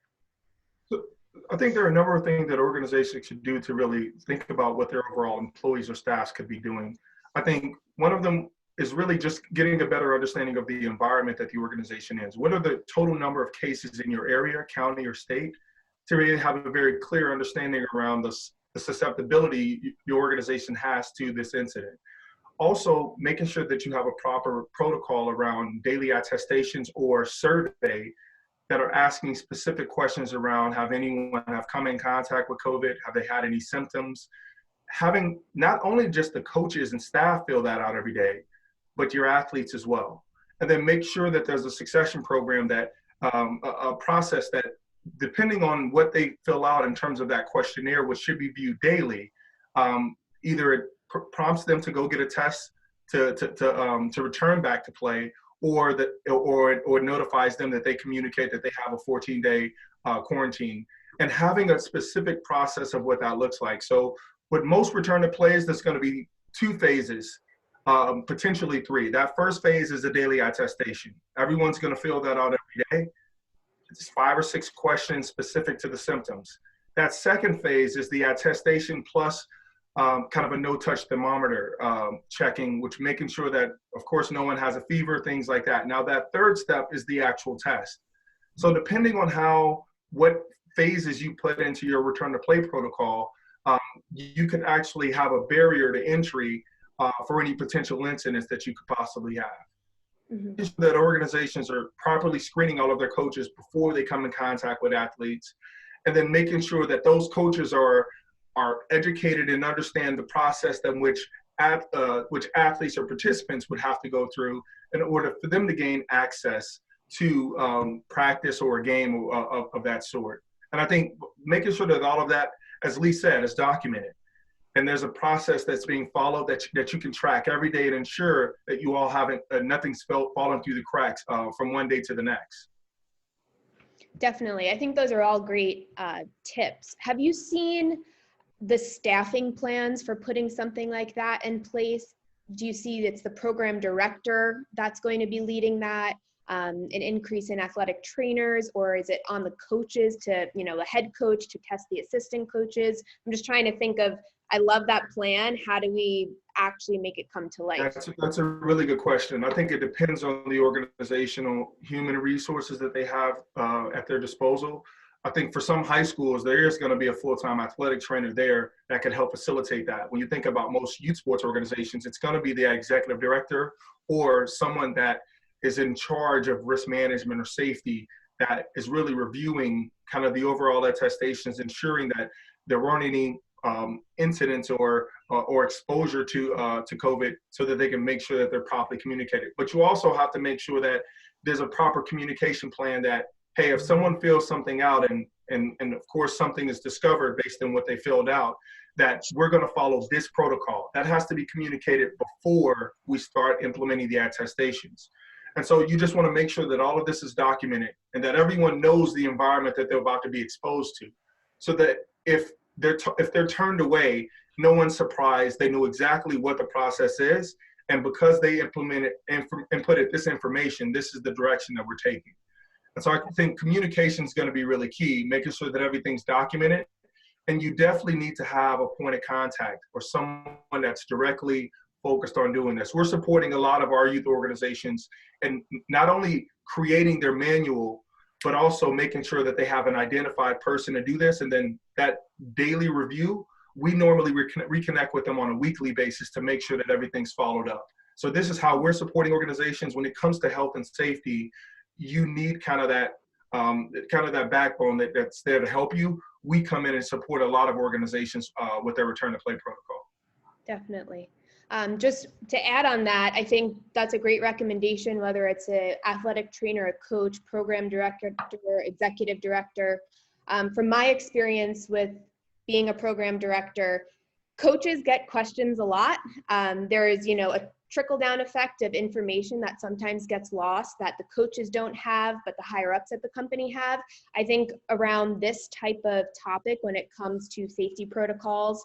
So I think there are a number of things that organizations should do to really think about what their overall employees or staffs could be doing. I think one of them is really just getting a better understanding of the environment that the organization is. What are the total number of cases in your area, county, or state, to really have a very clear understanding around the susceptibility your organization has to this incident. Also, making sure that you have a proper protocol around daily attestations or survey that are asking specific questions around, have anyone have come in contact with COVID? Have they had any symptoms? Having not only just the coaches and staff fill that out every day, but your athletes as well. And then make sure that there's a succession program that, a process that, depending on what they fill out in terms of that questionnaire, which should be viewed daily, either it prompts them to go get a test to return back to play, or it notifies them that they communicate that they have a 14-day quarantine, and having a specific process of what that looks like. So with most return to plays, there's going to be 2 phases. Potentially 3. That first phase is a daily attestation. Everyone's going to fill that out every day. It's 5 or 6 questions specific to the symptoms. That second phase is the attestation plus kind of a no-touch thermometer checking, which making sure that, of course, no one has a fever, things like that. Now, that third step is the actual test. So depending on what phases you put into your return to play protocol, you can actually have a barrier to entry for any potential incidents that you could possibly have. Mm-hmm. That organizations are properly screening all of their coaches before they come in contact with athletes, and then making sure that those coaches are educated and understand the process in which athletes or participants would have to go through in order for them to gain access to practice or a game of that sort. And I think making sure that all of that, as Lee said, is documented. And there's a process that's being followed that you can track every day to ensure that you all haven't, nothing's fallen through the cracks from one day to the next.
Definitely. I think those are all great tips. Have you seen the staffing plans for putting something like that in place? Do you see it's the program director that's going to be leading that, an increase in athletic trainers, or is it on the coaches to, the head coach to test the assistant coaches? I'm just trying to think of, I love that plan. How do we actually make it come to life?
That's a really good question. I think it depends on the organizational human resources that they have at their disposal. I think for some high schools, there is going to be a full-time athletic trainer there that can help facilitate that. When you think about most youth sports organizations, it's going to be the executive director or someone that is in charge of risk management or safety that is really reviewing kind of the overall attestations, ensuring that there weren't any incidents or exposure to COVID, so that they can make sure that they're properly communicated. But you also have to make sure that there's a proper communication plan that, hey, if someone fills something out and of course something is discovered based on what they filled out, that we're going to follow this protocol. That has to be communicated before we start implementing the attestations. And so you just want to make sure that all of this is documented and that everyone knows the environment that they're about to be exposed to, so that if they're turned away, no one's surprised. They know exactly what the process is, and because they implement it and inputted this information, this is the direction that we're taking. And so I think communication is going to be really key, making sure that everything's documented. And you definitely need to have a point of contact or someone that's directly focused on doing this. We're supporting a lot of our youth organizations and not only creating their manual, but also making sure that they have an identified person to do this. And then that daily review, we normally reconnect with them on a weekly basis to make sure that everything's followed up. So this is how we're supporting organizations. When it comes to health and safety, you need kind of that backbone that's there to help you. We come in and support a lot of organizations with their return to play protocol.
Definitely. Just to add on that, I think that's a great recommendation, whether it's an athletic trainer, a coach, program director, executive director. From my experience with being a program director, coaches get questions a lot. There is, a trickle-down effect of information that sometimes gets lost that the coaches don't have, but the higher-ups at the company have. I think around this type of topic, when it comes to safety protocols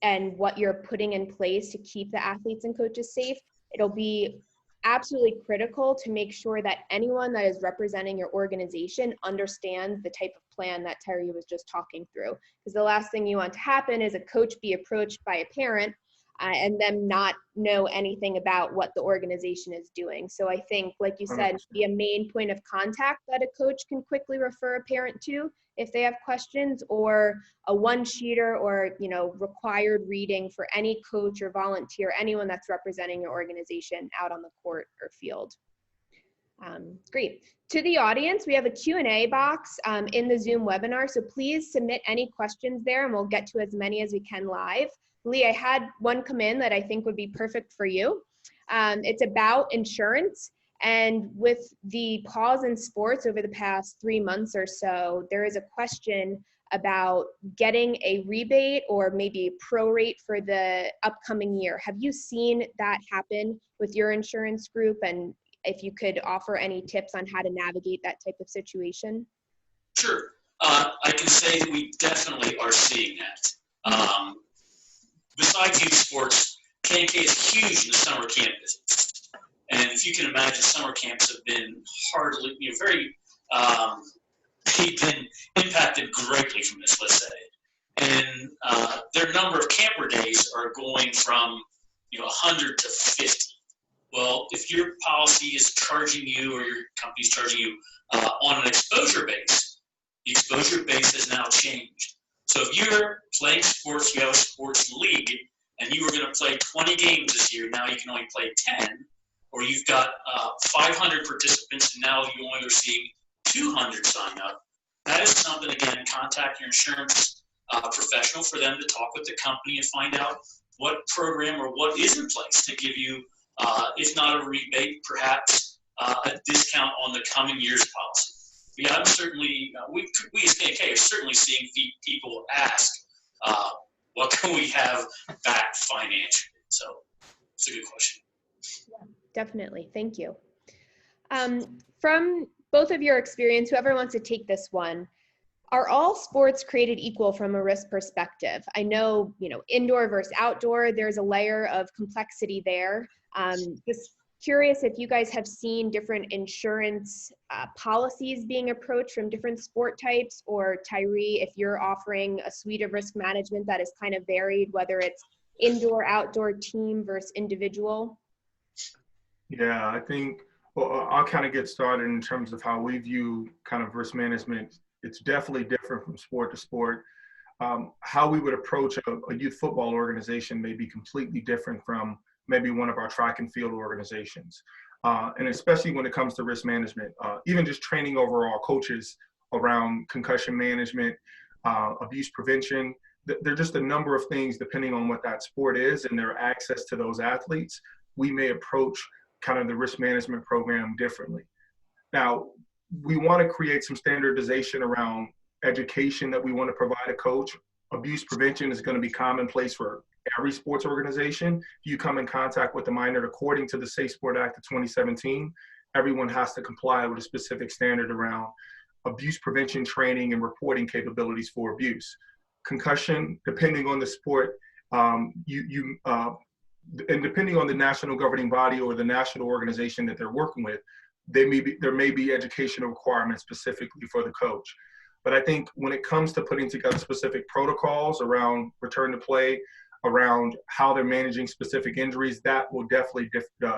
and what you're putting in place to keep the athletes and coaches safe, it'll be absolutely critical to make sure that anyone that is representing your organization understands the type of plan that Tyrre was just talking through. Because the last thing you want to happen is a coach be approached by a parent and them not know anything about what the organization is doing. So I think, like you said, be a main point of contact that a coach can quickly refer a parent to if they have questions, or a one-sheeter or, required reading for any coach or volunteer, anyone that's representing your organization out on the court or field. Great. To the audience, we have a Q&A box in the Zoom webinar, so please submit any questions there and we'll get to as many as we can live. Lee, I had one come in that I think would be perfect for you. It's about insurance. And with the pause in sports over the past 3 months or so, there is a question about getting a rebate or maybe a prorate for the upcoming year. Have you seen that happen with your insurance group? And if you could offer any tips on how to navigate that type of situation?
Sure. I can say that we definitely are seeing that. Besides youth sports, K&K is huge in the summer camp business. And if you can imagine, summer camps have been hardly, they've been impacted greatly from this, let's say. And their number of camper days are going from, 100 to 50. Well, if your policy is charging you or your company's charging you on an exposure base, the exposure base has now changed. So if you're playing sports, you have a sports league, and you were going to play 20 games this year, now you can only play 10. Or you've got 500 participants and now you only are seeing 200 sign up. That is something, again, contact your insurance professional for them to talk with the company and find out what program or what is in place to give you, if not a rebate, perhaps a discount on the coming year's policy. Yeah, I'm certainly, we as K&K are certainly seeing people ask, what can we have back financially? So it's a good question.
Yeah, definitely. Thank you. From both of your experience, whoever wants to take this one, are all sports created equal from a risk perspective? I know, indoor versus outdoor, there's a layer of complexity there. Just curious if you guys have seen different insurance policies being approached from different sport types, or Tyrre, if you're offering a suite of risk management that is kind of varied, whether it's indoor, outdoor, team versus individual.
Yeah, I think, well, I'll kind of get started in terms of how we view kind of risk management. It's definitely different from sport to sport. How we would approach a youth football organization may be completely different from maybe one of our track and field organizations. And especially when it comes to risk management, even just training overall coaches around concussion management, abuse prevention. There are just a number of things depending on what that sport is and their access to those athletes. We may approach kind of the risk management program differently. Now, we want to create some standardization around education that we want to provide a coach. Abuse prevention is going to be commonplace for every sports organization. If you come in contact with a minor, according to the Safe Sport Act of 2017, everyone has to comply with a specific standard around abuse prevention training and reporting capabilities for abuse. Concussion, depending on the sport, and depending on the national governing body or the national organization that they're working with, there may be educational requirements specifically for the coach. But I think when it comes to putting together specific protocols around return to play, around how they're managing specific injuries, that will definitely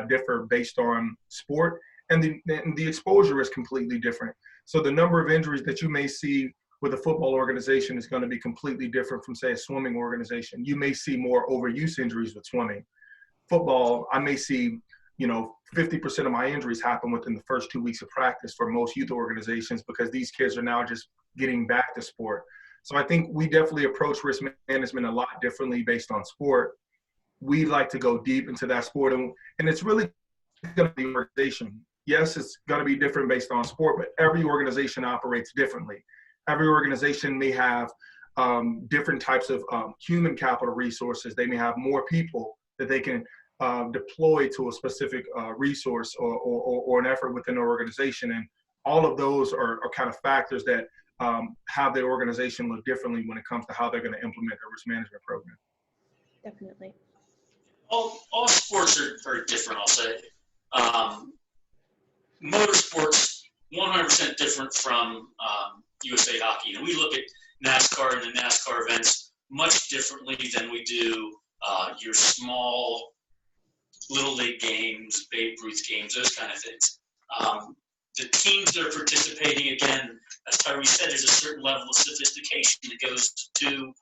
differ based on sport. And the exposure is completely different. So the number of injuries that you may see with a football organization is going to be completely different from, say, a swimming organization. You may see more overuse injuries with swimming. Football, I may see 50% of my injuries happen within the first 2 weeks of practice for most youth organizations, because these kids are now just getting back to sport. So I think we definitely approach risk management a lot differently based on sport. we like to go deep into that sport, and it's really going to be organization. Yes, it's going to be different based on sport, but every organization operates differently. Every organization may have different types of human capital resources. They may have more people that they can deploy to a specific resource or an effort within an organization. And all of those are kind of factors that have their organization look differently when it comes to how they're going to implement their risk management program.
Definitely.
All sports are different, I'll say. Motorsports, 100% different from USA Hockey. You know, we look at NASCAR and the NASCAR events much differently than we do your small Little League games, Babe Ruth games, those kind of things. The teams that are participating, again, as Tyrre said, there's a certain level of sophistication that goes to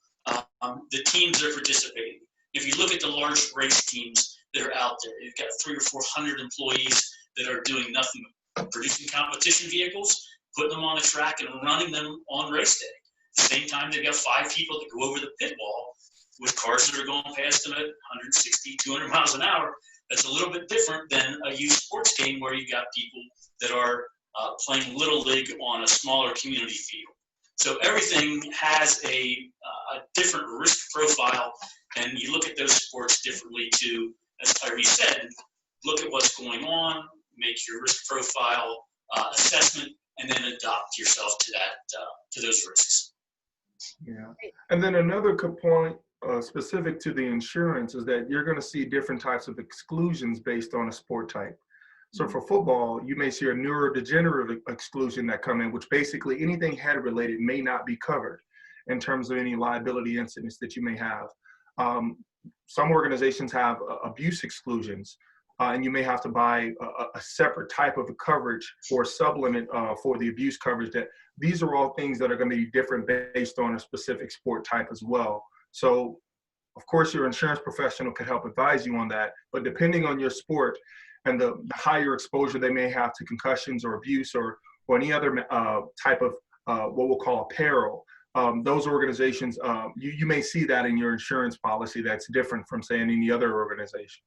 the teams that are participating. If you look at the large race teams that are out there, you've got 300 or 400 employees that are doing nothing but producing competition vehicles, putting them on the track and running them on race day. At the same time, they've got 5 people that go over the pit wall with cars that are going past them at 160, 200 miles an hour. That's a little bit different than a youth sports game where you got people that are playing Little League on a smaller community field. So everything has a different risk profile, and you look at those sports differently to, as Tyrre said, look at what's going on, make your risk profile assessment, and then adopt yourself to that to those risks.
Yeah, and then another component specific to the insurance is that you're going to see different types of exclusions based on a sport type. So for football, you may see a neurodegenerative exclusion that come in, which basically anything head related may not be covered in terms of any liability incidents that you may have. Some organizations have abuse exclusions, and you may have to buy a separate type of coverage or sublimit for the abuse coverage. That these are all things that are going to be different based on a specific sport type as well. So, of course, your insurance professional can help advise you on that, but depending on your sport and the higher exposure they may have to concussions or abuse or any other type of what we'll call a peril, those organizations, you may see that in your insurance policy that's different from, say, any other organization.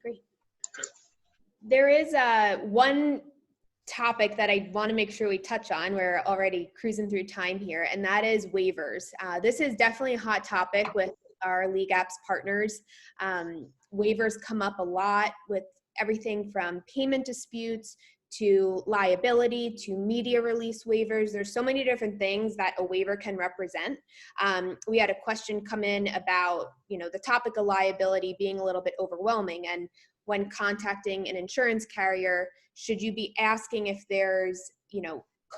Great. There is one topic that I want to make sure we touch on. We're already cruising through time here, and that is waivers. This is definitely a hot topic with our LeagueApps partners. Waivers come up a lot with everything from payment disputes to liability to media release waivers. There's so many different things that a waiver can represent. We had a question come in about, the topic of liability being a little bit overwhelming, and when contacting an insurance carrier, should you be asking if there's,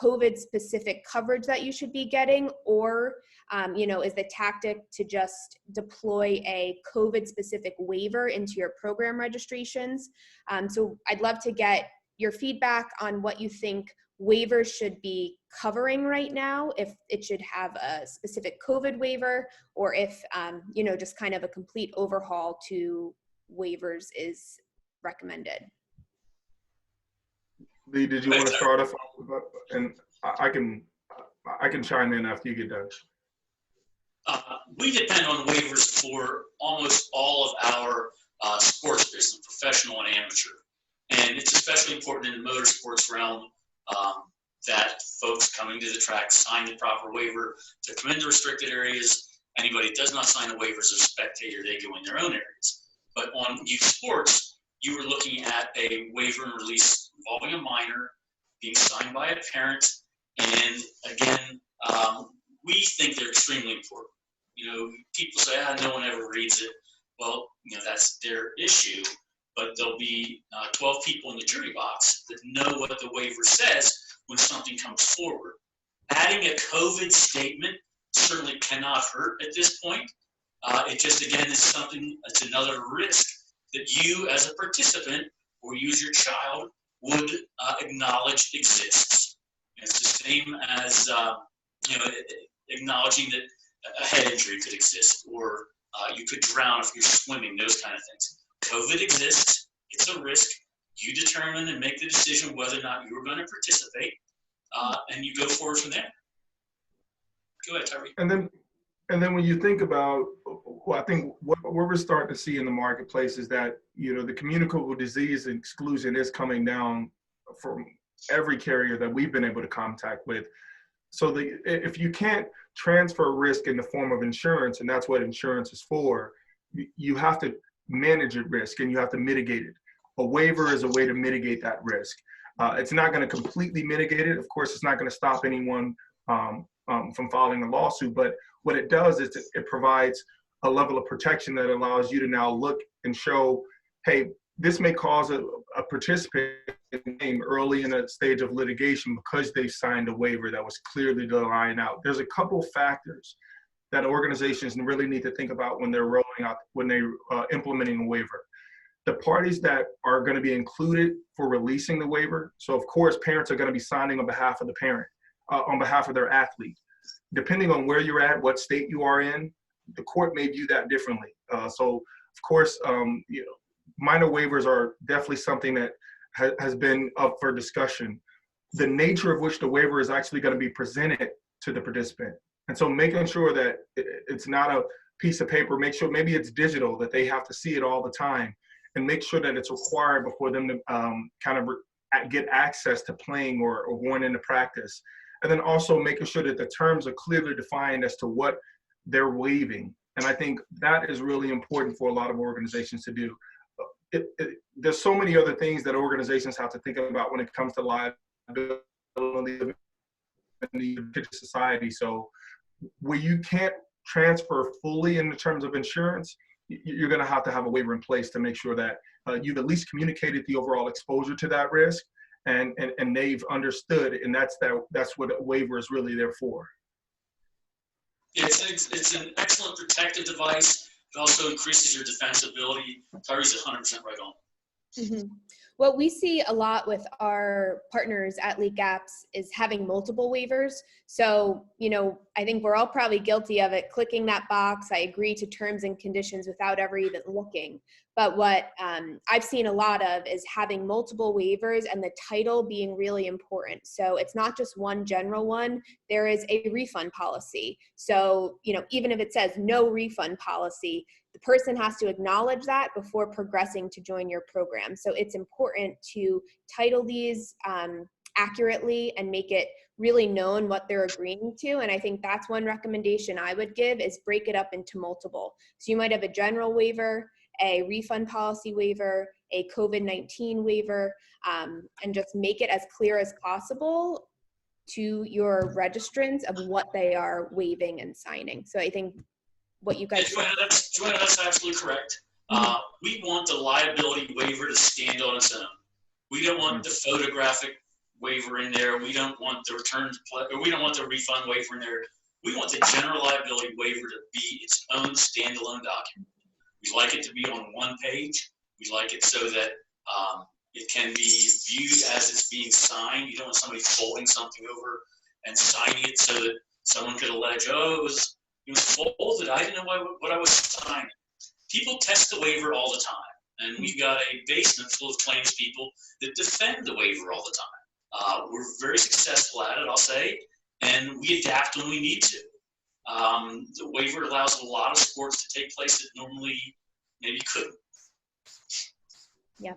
COVID specific coverage that you should be getting, or, is the tactic to just deploy a COVID specific waiver into your program registrations? So I'd love to get your feedback on what you think waivers should be covering right now, if it should have a specific COVID waiver, or if, just kind of a complete overhaul to waivers is recommended.
Lee, did you want to start off? And I can chime in after you get done.
We depend on waivers for almost all of our sports business, professional and amateur. And it's especially important in the motorsports realm that folks coming to the track sign the proper waiver to come into restricted areas. Anybody that does not sign a waiver is a spectator, they go in their own areas. But on youth sports, you were looking at a waiver and release involving a minor being signed by a parent. And again, we think they're extremely important. People say, no one ever reads it. Well, that's their issue, but there'll be 12 people in the jury box that know what the waiver says when something comes forward. Adding a COVID statement certainly cannot hurt at this point. It just, again, is something that's another risk that you as a participant or you as your child would acknowledge exists. It's the same as acknowledging that a head injury could exist, or you could drown if you're swimming, those kind of things. COVID exists, it's a risk. You determine and make the decision whether or not you're going to participate, and you go forward from there. Go ahead, Tyrre.
And then when you think about, well, I think what we're starting to see in the marketplace is that, you know, the communicable disease exclusion is coming down from every carrier that we've been able to contact with. So if you can't transfer risk in the form of insurance, and that's what insurance is for, you have to manage your risk and you have to mitigate it. A waiver is a way to mitigate that risk. It's not going to completely mitigate it. Of course, it's not going to stop anyone from filing a lawsuit, but what it does is it provides a level of protection that allows you to now look and show, hey, this may cause a participant name early in a stage of litigation because they signed a waiver that was clearly lying out. There's a couple factors that organizations really need to think about when they're rolling out, when they're implementing a waiver. The parties that are going to be included for releasing the waiver. So of course, parents are going to be signing on behalf of the parent, on behalf of their athlete. Depending on where you're at, what state you are in, the court may view that differently. So of course, you know, minor waivers are definitely something that has been up for discussion. The nature of which the waiver is actually going to be presented to the participant. And so making sure that it's not a piece of paper, make sure maybe it's digital, that they have to see it all the time, and make sure that it's required before them to kind of get access to playing or going into practice. And then also making sure that the terms are clearly defined as to what they're waiving. And I think that is really important for a lot of organizations to do. There's so many other things that organizations have to think about when it comes to liability in the society. So where you can't transfer fully in the terms of insurance, you're going to have a waiver in place to make sure that you've at least communicated the overall exposure to that risk, and they've understood, and that's what a waiver is really there for.
It's an excellent protective device. It also increases your defensibility. Tyrre's 100% right on.
Mm-hmm. What we see a lot with our partners at LeagueApps is having multiple waivers. So, you know, I think we're all probably guilty of it, clicking that box, I agree to terms and conditions without ever even looking. But what I've seen a lot of is having multiple waivers and the title being really important. So it's not just one general one, there is a refund policy. So, you know, even if it says no refund policy, the person has to acknowledge that before progressing to join your program. So it's important to title these accurately and make it really known what they're agreeing to. And I think that's one recommendation I would give, is break it up into multiple. So you might have a general waiver, a refund policy waiver, a COVID-19 waiver, and just make it as clear as possible to your registrants of what they are waiving and signing. So I think what you guys
Joanna, that's absolutely correct. We want the liability waiver to stand on its own. We don't want the photographic waiver in there. We don't want the we don't want the refund waiver in there. We want the general liability waiver to be its own standalone document. We like it to be on one page. We like it so that it can be viewed as it's being signed. You don't want somebody folding something over and signing it so that someone could allege, oh, it was folded. I didn't know what I was signing. People test the waiver all the time, and we've got a basement full of claims people that defend the waiver all the time. We're very successful at it, I'll say, and we adapt when we need to. The waiver allows a lot of sports to take place that normally maybe couldn't.
Yeah.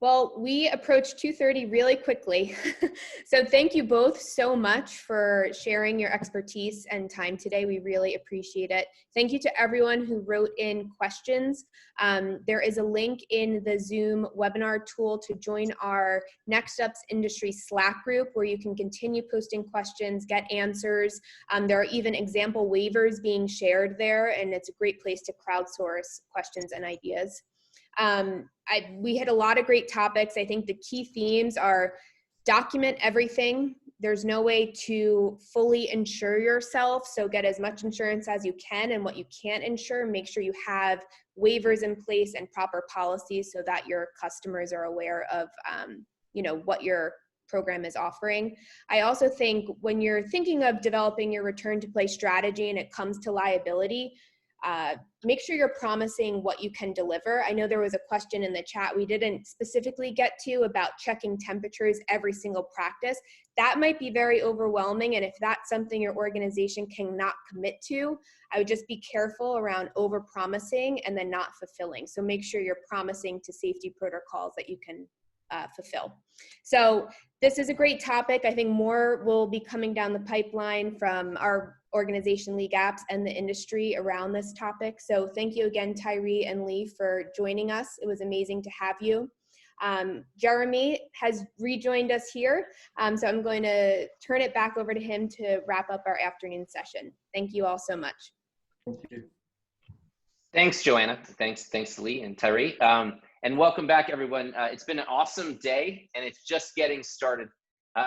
Well, we approached 2:30 really quickly. So thank you both so much for sharing your expertise and time today. We really appreciate it. Thank you to everyone who wrote in questions. There is a link in the Zoom webinar tool to join our NextUp's industry Slack group, where you can continue posting questions, get answers. There are even example waivers being shared there, and it's a great place to crowdsource questions and ideas. We had a lot of great topics. I think the key themes are document everything. There's no way to fully insure yourself, so get as much insurance as you can, and what you can't insure, make sure you have waivers in place and proper policies so that your customers are aware of you know, what your program is offering. I also think when you're thinking of developing your return to play strategy and it comes to liability, make sure you're promising what you can deliver. I know there was a question in the chat we didn't specifically get to about checking temperatures every single practice. That might be very overwhelming, and if that's something your organization cannot commit to, I would just be careful around over-promising and then not fulfilling. So make sure you're promising to safety protocols that you can fulfill. So this is a great topic. I think more will be coming down the pipeline from our organization, LeagueApps, and the industry around this topic. So thank you again, Tyrre and Lee, for joining us. It was amazing to have you. Jeremy has rejoined us here, so I'm going to turn it back over to him to wrap up our afternoon session. Thank you all so much.
Thank you.
Thanks, Joanna. Thanks, Lee and Tyrre. And welcome back, everyone. It's been an awesome day, and it's just getting started.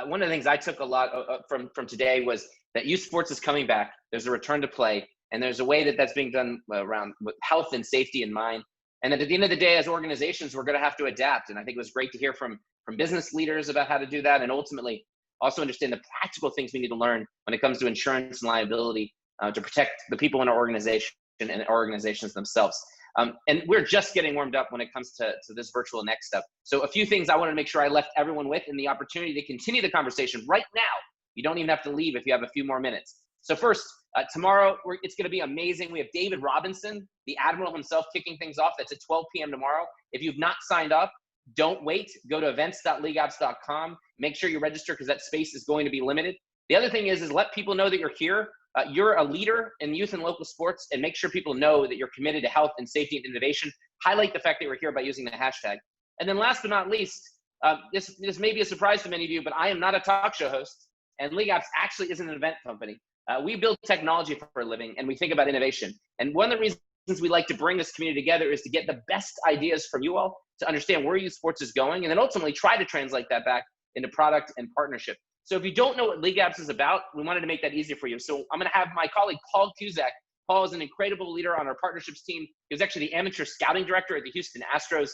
One of the things I took a lot from today was that youth sports is coming back. There's a return to play, and there's a way that that's being done around with health and safety in mind. And that at the end of the day, as organizations, we're going to have to adapt. And I think it was great to hear from business leaders about how to do that, and ultimately also understand the practical things we need to learn when it comes to insurance and liability to protect the people in our organization and organizations themselves. And we're just getting warmed up when it comes to this virtual NextUp. So a few things I wanted to make sure I left everyone with, and the opportunity to continue the conversation right now. You don't even have to leave if you have a few more minutes. So first, tomorrow, it's going to be amazing. We have David Robinson, the Admiral himself, kicking things off. That's at 12 p.m. tomorrow. If you've not signed up, don't wait. Go to events.leagueapps.com. Make sure you register because that space is going to be limited. The other thing is let people know that you're here. You're a leader in youth and local sports, and make sure people know that you're committed to health and safety and innovation. Highlight the fact that we're here by using the hashtag. And then last but not least, this may be a surprise to many of you, but I am not a talk show host, and LeagueApps actually isn't an event company. We build technology for a living, and we think about innovation. And one of the reasons we like to bring this community together is to get the best ideas from you all to understand where youth sports is going, and then ultimately try to translate that back into product and partnership. So if you don't know what LeagueApps is about, we wanted to make that easier for you. So I'm going to have my colleague, Paul Cusack. Paul is an incredible leader on our partnerships team. He was actually the amateur scouting director at the Houston Astros.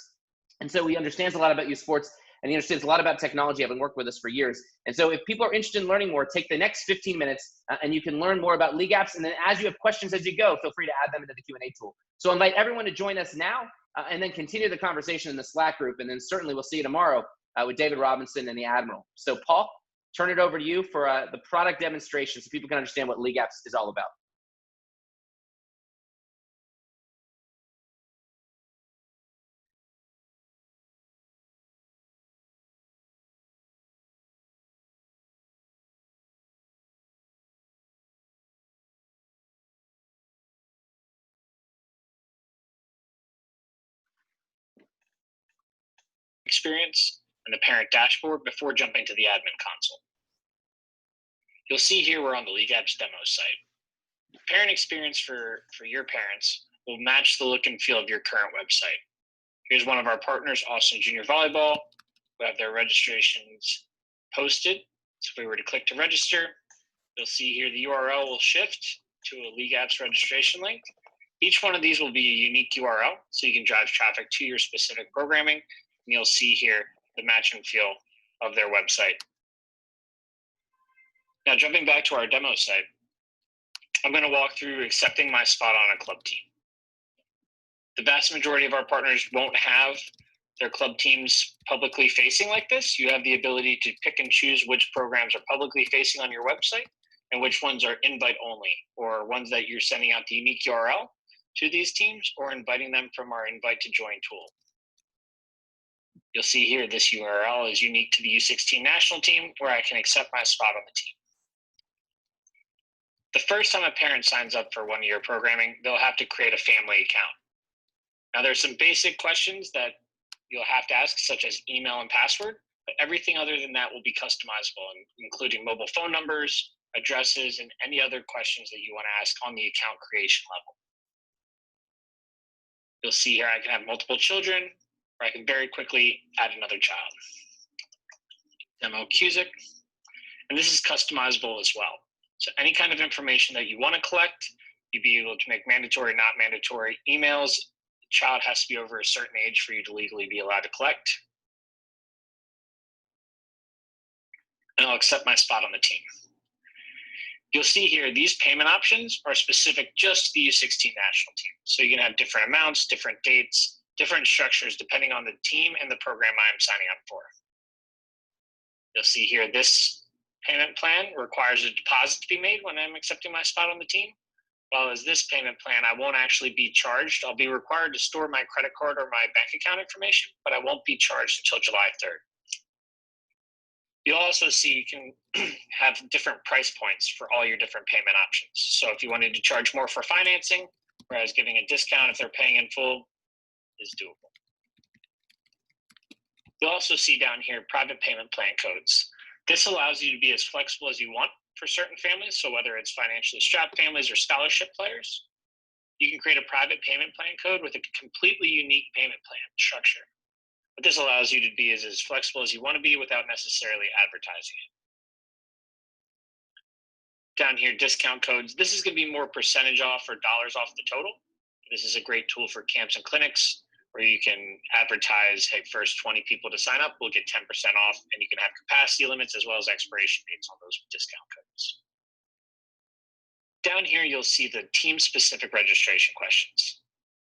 And so he understands a lot about youth sports, and he understands a lot about technology, having worked with us for years. And so if people are interested in learning more, take the next 15 minutes and you can learn more about LeagueApps. And then as you have questions as you go, feel free to add them into the Q&A tool. So I invite everyone to join us now and then continue the conversation in the Slack group. And then certainly we'll see you tomorrow with David Robinson and the Admiral. So Paul, turn it over to you for the product demonstration so people can understand what LeagueApps is all about.
Experience and the parent dashboard before jumping to the admin console. You'll see here we're on the LeagueApps demo site. Parent experience for your parents will match the look and feel of your current website. Here's one of our partners, Austin Junior Volleyball, who have their registrations posted. So if we were to click to register, you'll see here the URL will shift to a LeagueApps registration link. Each one of these will be a unique URL, so you can drive traffic to your specific programming. And you'll see here the match and feel of their website. Now, jumping back to our demo site, I'm going to walk through accepting my spot on a club team. The vast majority of our partners won't have their club teams publicly facing like this. You have the ability to pick and choose which programs are publicly facing on your website and which ones are invite only, or ones that you're sending out the unique URL to these teams or inviting them from our invite to join tool. You'll see here this URL is unique to the U16 national team where I can accept my spot on the team. The first time a parent signs up for one of your programming, they'll have to create a family account. Now there's some basic questions that you'll have to ask, such as email and password, but everything other than that will be customizable, including mobile phone numbers, addresses, and any other questions that you want to ask on the account creation level. You'll see here I can have multiple children, or I can very quickly add another child. Demo Cusick, and this is customizable as well. So any kind of information that you want to collect, you'd be able to make mandatory, not mandatory emails. The child has to be over a certain age for you to legally be allowed to collect. And I'll accept my spot on the team. You'll see here, these payment options are specific just to the U16 national team. So you can have different amounts, different dates, different structures, depending on the team and the program I'm signing up for. You'll see here, this payment plan requires a deposit to be made when I'm accepting my spot on the team. While as this payment plan, I won't actually be charged. I'll be required to store my credit card or my bank account information, but I won't be charged until July 3rd. You'll also see you can have different price points for all your different payment options. So if you wanted to charge more for financing, whereas giving a discount if they're paying in full is doable. You'll also see down here private payment plan codes. This allows you to be as flexible as you want for certain families. So whether it's financially strapped families or scholarship players, you can create a private payment plan code with a completely unique payment plan structure. But this allows you to be as flexible as you want to be without necessarily advertising it. Down here, discount codes. This is going to be more percentage off or dollars off the total. This is a great tool for camps and clinics where you can advertise, hey, first 20 people to sign up will get 10% off, and you can have capacity limits as well as expiration dates on those discount codes. Down here, you'll see the team-specific registration questions.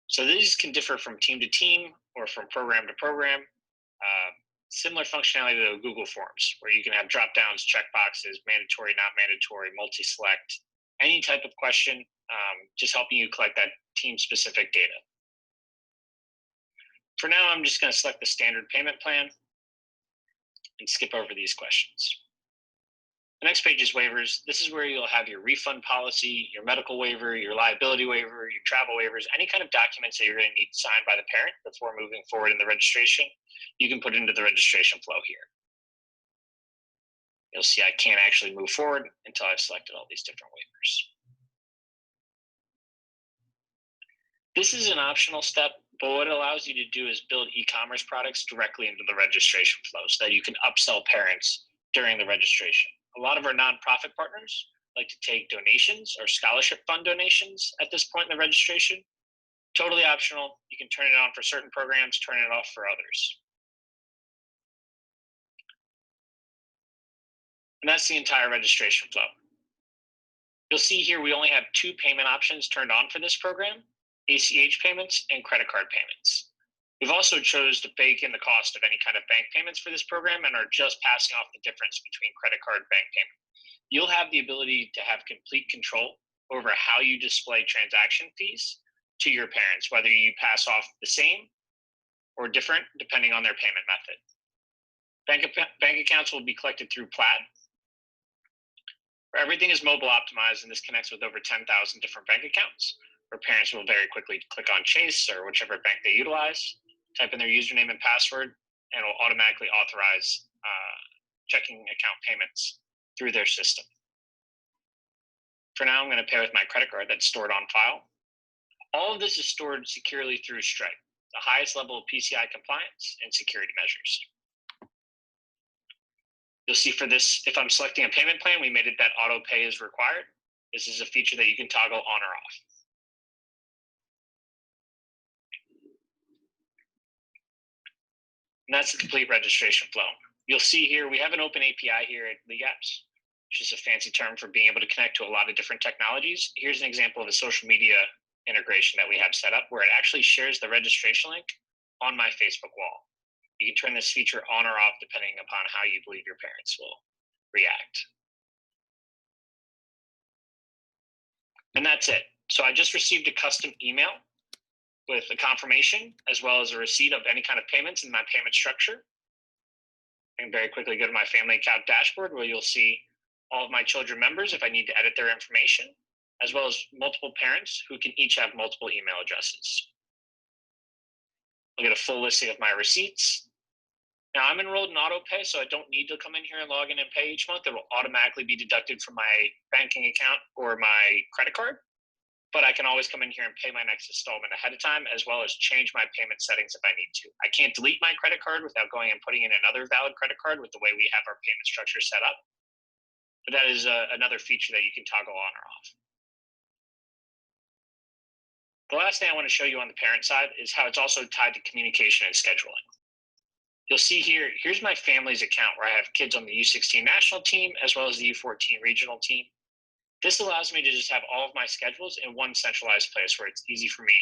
So these can differ from team to team or from program to program. Similar functionality to Google Forms, where you can have drop-downs, checkboxes, mandatory, not mandatory, multi-select, any type of question, just helping you collect that team-specific data. For now, I'm just going to select the standard payment plan and skip over these questions. The next page is waivers. This is where you'll have your refund policy, your medical waiver, your liability waiver, your travel waivers, any kind of documents that you're going to need signed by the parent before moving forward in the registration. You can put into the registration flow here. You'll see I can't actually move forward until I've selected all these different waivers. This is an optional step, but what it allows you to do is build e-commerce products directly into the registration flow so that you can upsell parents during the registration. A lot of our nonprofit partners like to take donations or scholarship fund donations at this point in the registration. Totally optional. You can turn it on for certain programs, turn it off for others. And that's the entire registration flow. You'll see here we only have 2 payment options turned on for this program, ACH payments and credit card payments. We've also chose to bake in the cost of any kind of bank payments for this program and are just passing off the difference between credit card and bank payment. You'll have the ability to have complete control over how you display transaction fees to your parents, whether you pass off the same or different depending on their payment method. Bank accounts will be collected through Plaid. Everything is mobile optimized, and this connects with over 10,000 different bank accounts, where parents will very quickly click on Chase or whichever bank they utilize, type in their username and password, and it will automatically authorize checking account payments through their system. For now, I'm going to pay with my credit card that's stored on file. All of this is stored securely through Stripe, the highest level of PCI compliance and security measures. You'll see for this, if I'm selecting a payment plan, we made it that auto pay is required. This is a feature that you can toggle on or off. And that's the complete registration flow. You'll see here, we have an open API here at LeagueApps, which is a fancy term for being able to connect to a lot of different technologies. Here's an example of a social media integration that we have set up where it actually shares the registration link on my Facebook wall. You can turn this feature on or off depending upon how you believe your parents will react. And that's it. So I just received a custom email with a confirmation as well as a receipt of any kind of payments in my payment structure. I can very quickly go to my family account dashboard where you'll see all of my children members if I need to edit their information, as well as multiple parents who can each have multiple email addresses. I'll get a full listing of my receipts. Now I'm enrolled in AutoPay, so I don't need to come in here and log in and pay each month. It will automatically be deducted from my banking account or my credit card, but I can always come in here and pay my next installment ahead of time, as well as change my payment settings if I need to. I can't delete my credit card without going and putting in another valid credit card with the way we have our payment structure set up. But that is another feature that you can toggle on or off. The last thing I want to show you on the parent side is how it's also tied to communication and scheduling. You'll see here, here's my family's account where I have kids on the U16 national team, as well as the U14 regional team. This allows me to just have all of my schedules in one centralized place where it's easy for me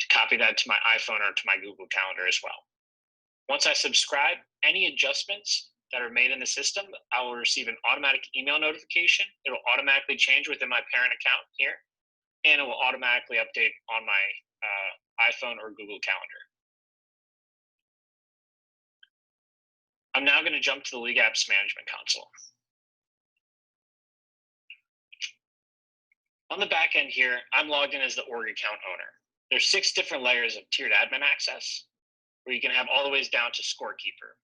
to copy that to my iPhone or to my Google Calendar as well. Once I subscribe, any adjustments that are made in the system, I will receive an automatic email notification. It'll automatically change within my parent account here, and it will automatically update on my iPhone or Google Calendar. I'm now going to jump to the LeagueApps Management Console. On the back end here, I'm logged in as the org account owner. There's 6 different layers of tiered admin access, where you can have all the ways down to scorekeeper.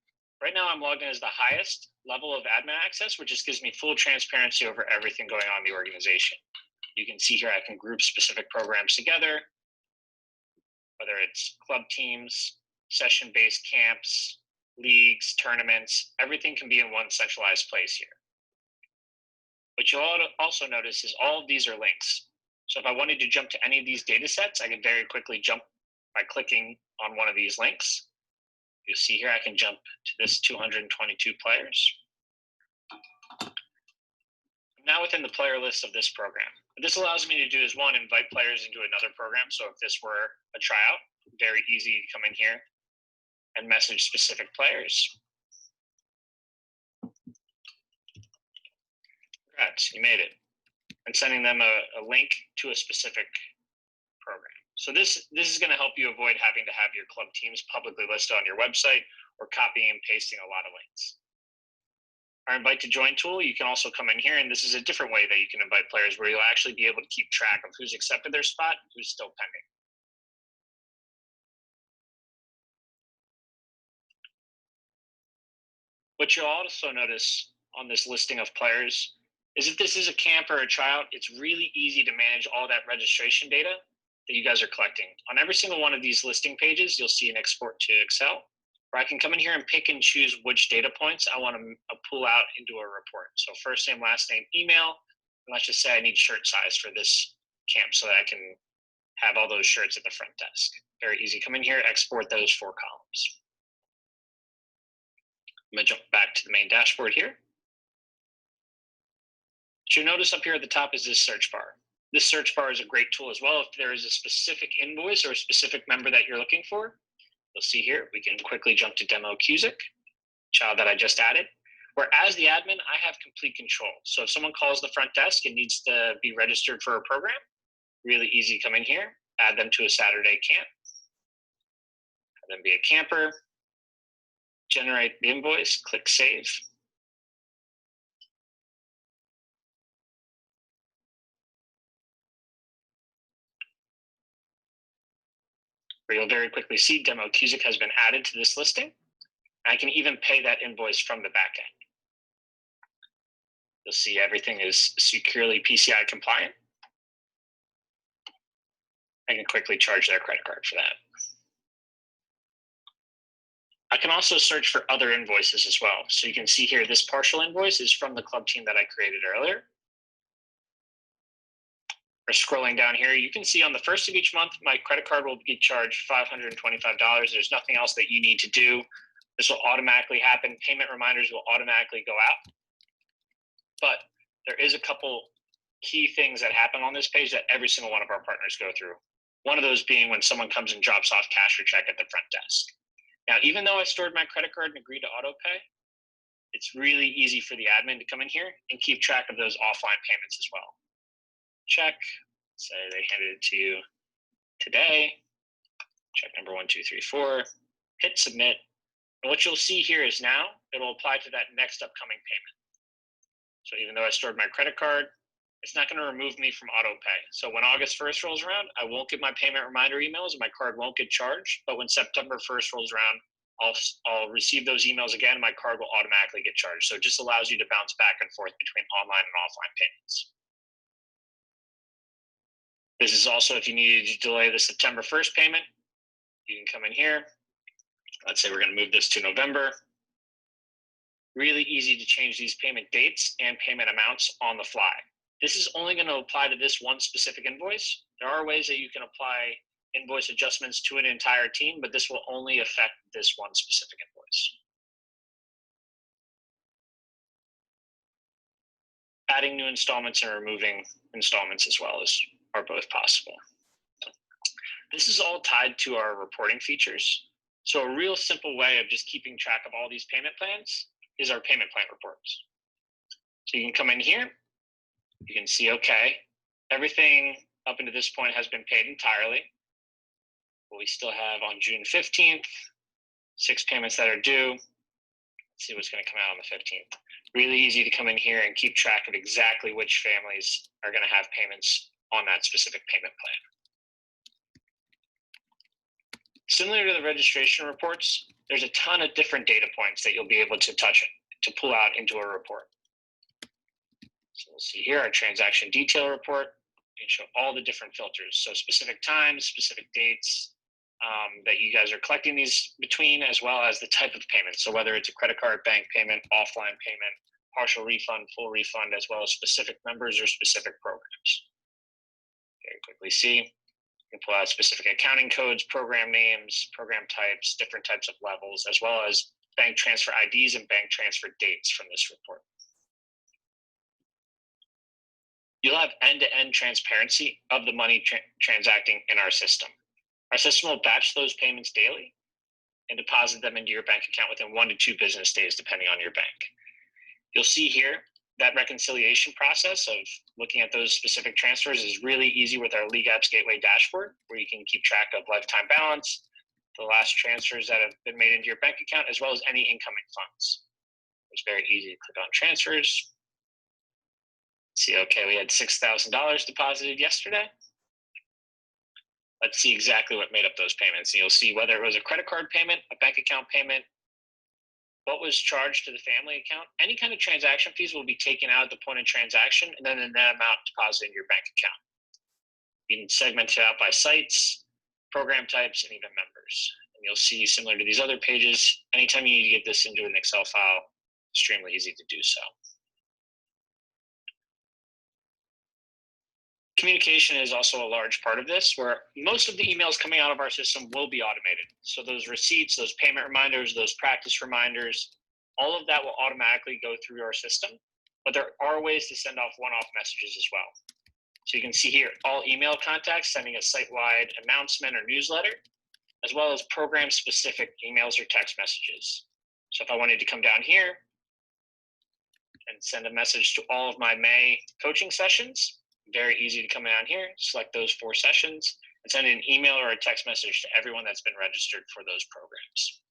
Right now, I'm logged in as the highest level of admin access, which just gives me full transparency over everything going on in the organization. You can see here I can group specific programs together, whether it's club teams, session-based camps, leagues, tournaments, everything can be in one centralized place here. What you'll also notice is all of these are links. So if I wanted to jump to any of these data sets, I can very quickly jump by clicking on one of these links. You'll see here I can jump to this 222 players. I'm now within the player list of this program. What this allows me to do is, one, invite players into another program. So if this were a tryout, very easy to come in here and message specific players. Congrats, you made it. And sending them a link to a specific program. So this is going to help you avoid having to have your club teams publicly listed on your website or copying and pasting a lot of links. Our invite to join tool, you can also come in here, and this is a different way that you can invite players where you'll actually be able to keep track of who's accepted their spot and who's still pending. What you'll also notice on this listing of players is if this is a camp or a tryout, it's really easy to manage all that registration data that you guys are collecting. On every single one of these listing pages, you'll see an export to Excel, where I can come in here and pick and choose which data points I want to pull out into a report. So first name, last name, email, and let's just say I need shirt size for this camp so that I can have all those shirts at the front desk. Very easy. Come in here, export those 4 columns. I'm going to jump back to the main dashboard here. What you'll notice up here at the top is this search bar. This search bar is a great tool as well. If there is a specific invoice or a specific member that you're looking for, you'll see here, we can quickly jump to Demo Cusick, child that I just added, where as the admin, I have complete control. So if someone calls the front desk and needs to be registered for a program, really easy, come in here, add them to a Saturday camp, have them be a camper, generate the invoice, click Save. Where you'll very quickly see Demo Cusick has been added to this listing. I can even pay that invoice from the back end. You'll see everything is securely PCI compliant. I can quickly charge their credit card for that. I can also search for other invoices as well. So you can see here, this partial invoice is from the club team that I created earlier. Or scrolling down here, you can see on the first of each month, my credit card will be charged $525. There's nothing else that you need to do. This will automatically happen. Payment reminders will automatically go out. But there is a couple key things that happen on this page that every single one of our partners go through. One of those being when someone comes and drops off cash or check at the front desk. Now, even though I stored my credit card and agreed to auto pay, it's really easy for the admin to come in here and keep track of those offline payments as well. Check, say they handed it to you today, check number 1, 2, 3, 4, hit submit. And what you'll see here is now it'll apply to that next upcoming payment. So even though I stored my credit card, it's not going to remove me from auto pay. So when August 1st rolls around, I won't get my payment reminder emails and my card won't get charged. But when September 1st rolls around, I'll receive those emails again. My card will automatically get charged. So it just allows you to bounce back and forth between online and offline payments. This is also if you needed to delay the September 1st payment, you can come in here. Let's say we're going to move this to November. Really easy to change these payment dates and payment amounts on the fly. This is only going to apply to this one specific invoice. There are ways that you can apply invoice adjustments to an entire team, but this will only affect this one specific invoice. Adding new installments and removing installments as well are both possible. This is all tied to our reporting features. So a real simple way of just keeping track of all these payment plans is our payment plan reports. So you can come in here, you can see, okay, everything up until this point has been paid entirely. But we still have on June 15th, 6 payments that are due. Let's see what's going to come out on the 15th. Really easy to come in here and keep track of exactly which families are going to have payments on that specific payment plan. Similar to the registration reports, there's a ton of different data points that you'll be able to pull out into a report. So we'll see here our transaction detail report. You can show all the different filters. So specific times, specific dates that you guys are collecting these between, as well as the type of payment. So whether it's a credit card, bank payment, offline payment, partial refund, full refund, as well as specific members or specific programs. Very quickly see. You can pull out specific accounting codes, program names, program types, different types of levels, as well as bank transfer IDs and bank transfer dates from this report. You'll have end-to-end transparency of the money transacting in our system. Our system will batch those payments daily and deposit them into your bank account within 1 to 2 business days, depending on your bank. You'll see here that reconciliation process of looking at those specific transfers is really easy with our LeagueApps Gateway dashboard, where you can keep track of lifetime balance, the last transfers that have been made into your bank account, as well as any incoming funds. It's very easy to click on transfers. See, okay, we had $6,000 deposited yesterday. Let's see exactly what made up those payments. And you'll see whether it was a credit card payment, a bank account payment, what was charged to the family account. Any kind of transaction fees will be taken out at the point of transaction, and then the net amount deposited in your bank account. You can segment it out by sites, program types, and even members. And you'll see, similar to these other pages, anytime you need to get this into an Excel file, extremely easy to do so. Communication is also a large part of this, where most of the emails coming out of our system will be automated. So those receipts, those payment reminders, those practice reminders, all of that will automatically go through our system, but there are ways to send off one-off messages as well. So you can see here, all email contacts sending a site-wide announcement or newsletter, as well as program-specific emails or text messages. So if I wanted to come down here and send a message to all of my May coaching sessions, very easy to come down here, select those 4 sessions, and send an email or a text message to everyone that's been registered for those programs.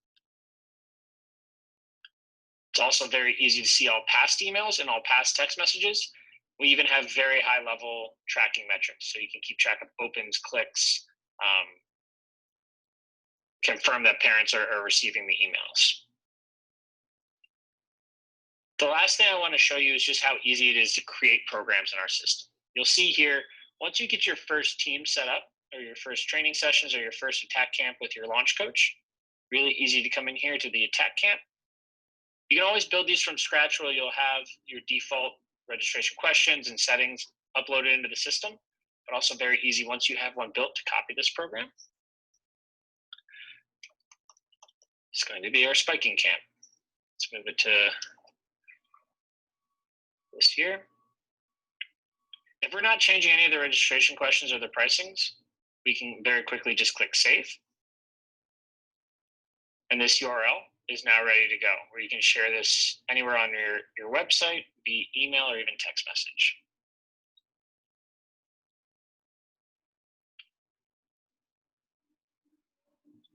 It's also very easy to see all past emails and all past text messages. We even have very high level tracking metrics, so you can keep track of opens, clicks, confirm that parents are receiving the emails. The last thing I want to show you is just how easy it is to create programs in our system. You'll see here, once you get your first team set up, or your first training sessions, or your first attack camp with your launch coach, really easy to come in here to the attack camp. You can always build these from scratch, where you'll have your default registration questions and settings uploaded into the system, but also very easy once you have one built to copy this program. It's going to be our spiking camp. Let's move it to this here. If we're not changing any of the registration questions or the pricings, we can very quickly just click save. And this URL is now ready to go, where you can share this anywhere on your website, via email, or even text message.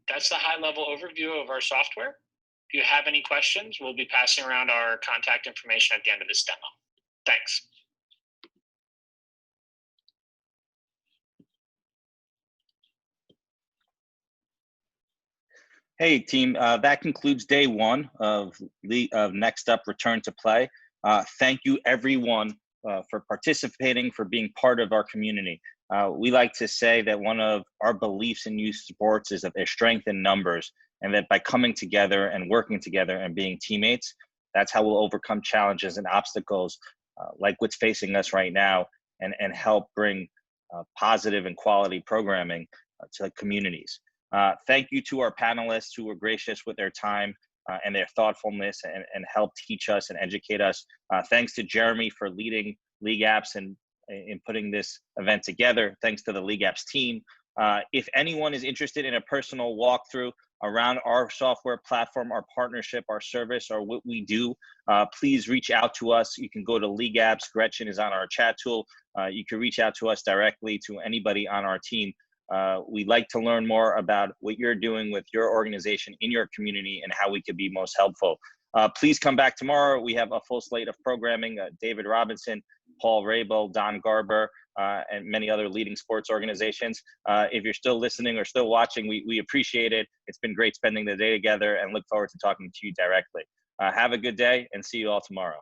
That's the high-level overview of our software. If you have any questions, we'll be passing around our contact information at the end of this demo. Thanks.
Hey team, that concludes day 1 of NextUp Return to Play. Thank you everyone for participating, for being part of our community. We like to say that one of our beliefs in youth sports is that there's strength in numbers, and that by coming together and working together and being teammates, that's how we'll overcome challenges and obstacles like what's facing us right now, and help bring positive and quality programming to communities. Thank you to our panelists who were gracious with their time and their thoughtfulness and help teach us and educate us. Thanks to Jeremy for leading LeagueApps and in putting this event together. Thanks to the LeagueApps team. If anyone is interested in a personal walkthrough around our software platform, our partnership, our service, or what we do, please reach out to us. You can go to LeagueApps. Gretchen is on our chat tool. You can reach out to us directly, to anybody on our team. We'd like to learn more about what you're doing with your organization in your community and how we could be most helpful. Please come back tomorrow. We have a full slate of programming. David Robinson, Paul Rabel, Don Garber, and many other leading sports organizations. If you're still listening or still watching, we appreciate it. It's been great spending the day together and look forward to talking to you directly. Have a good day and see you all tomorrow.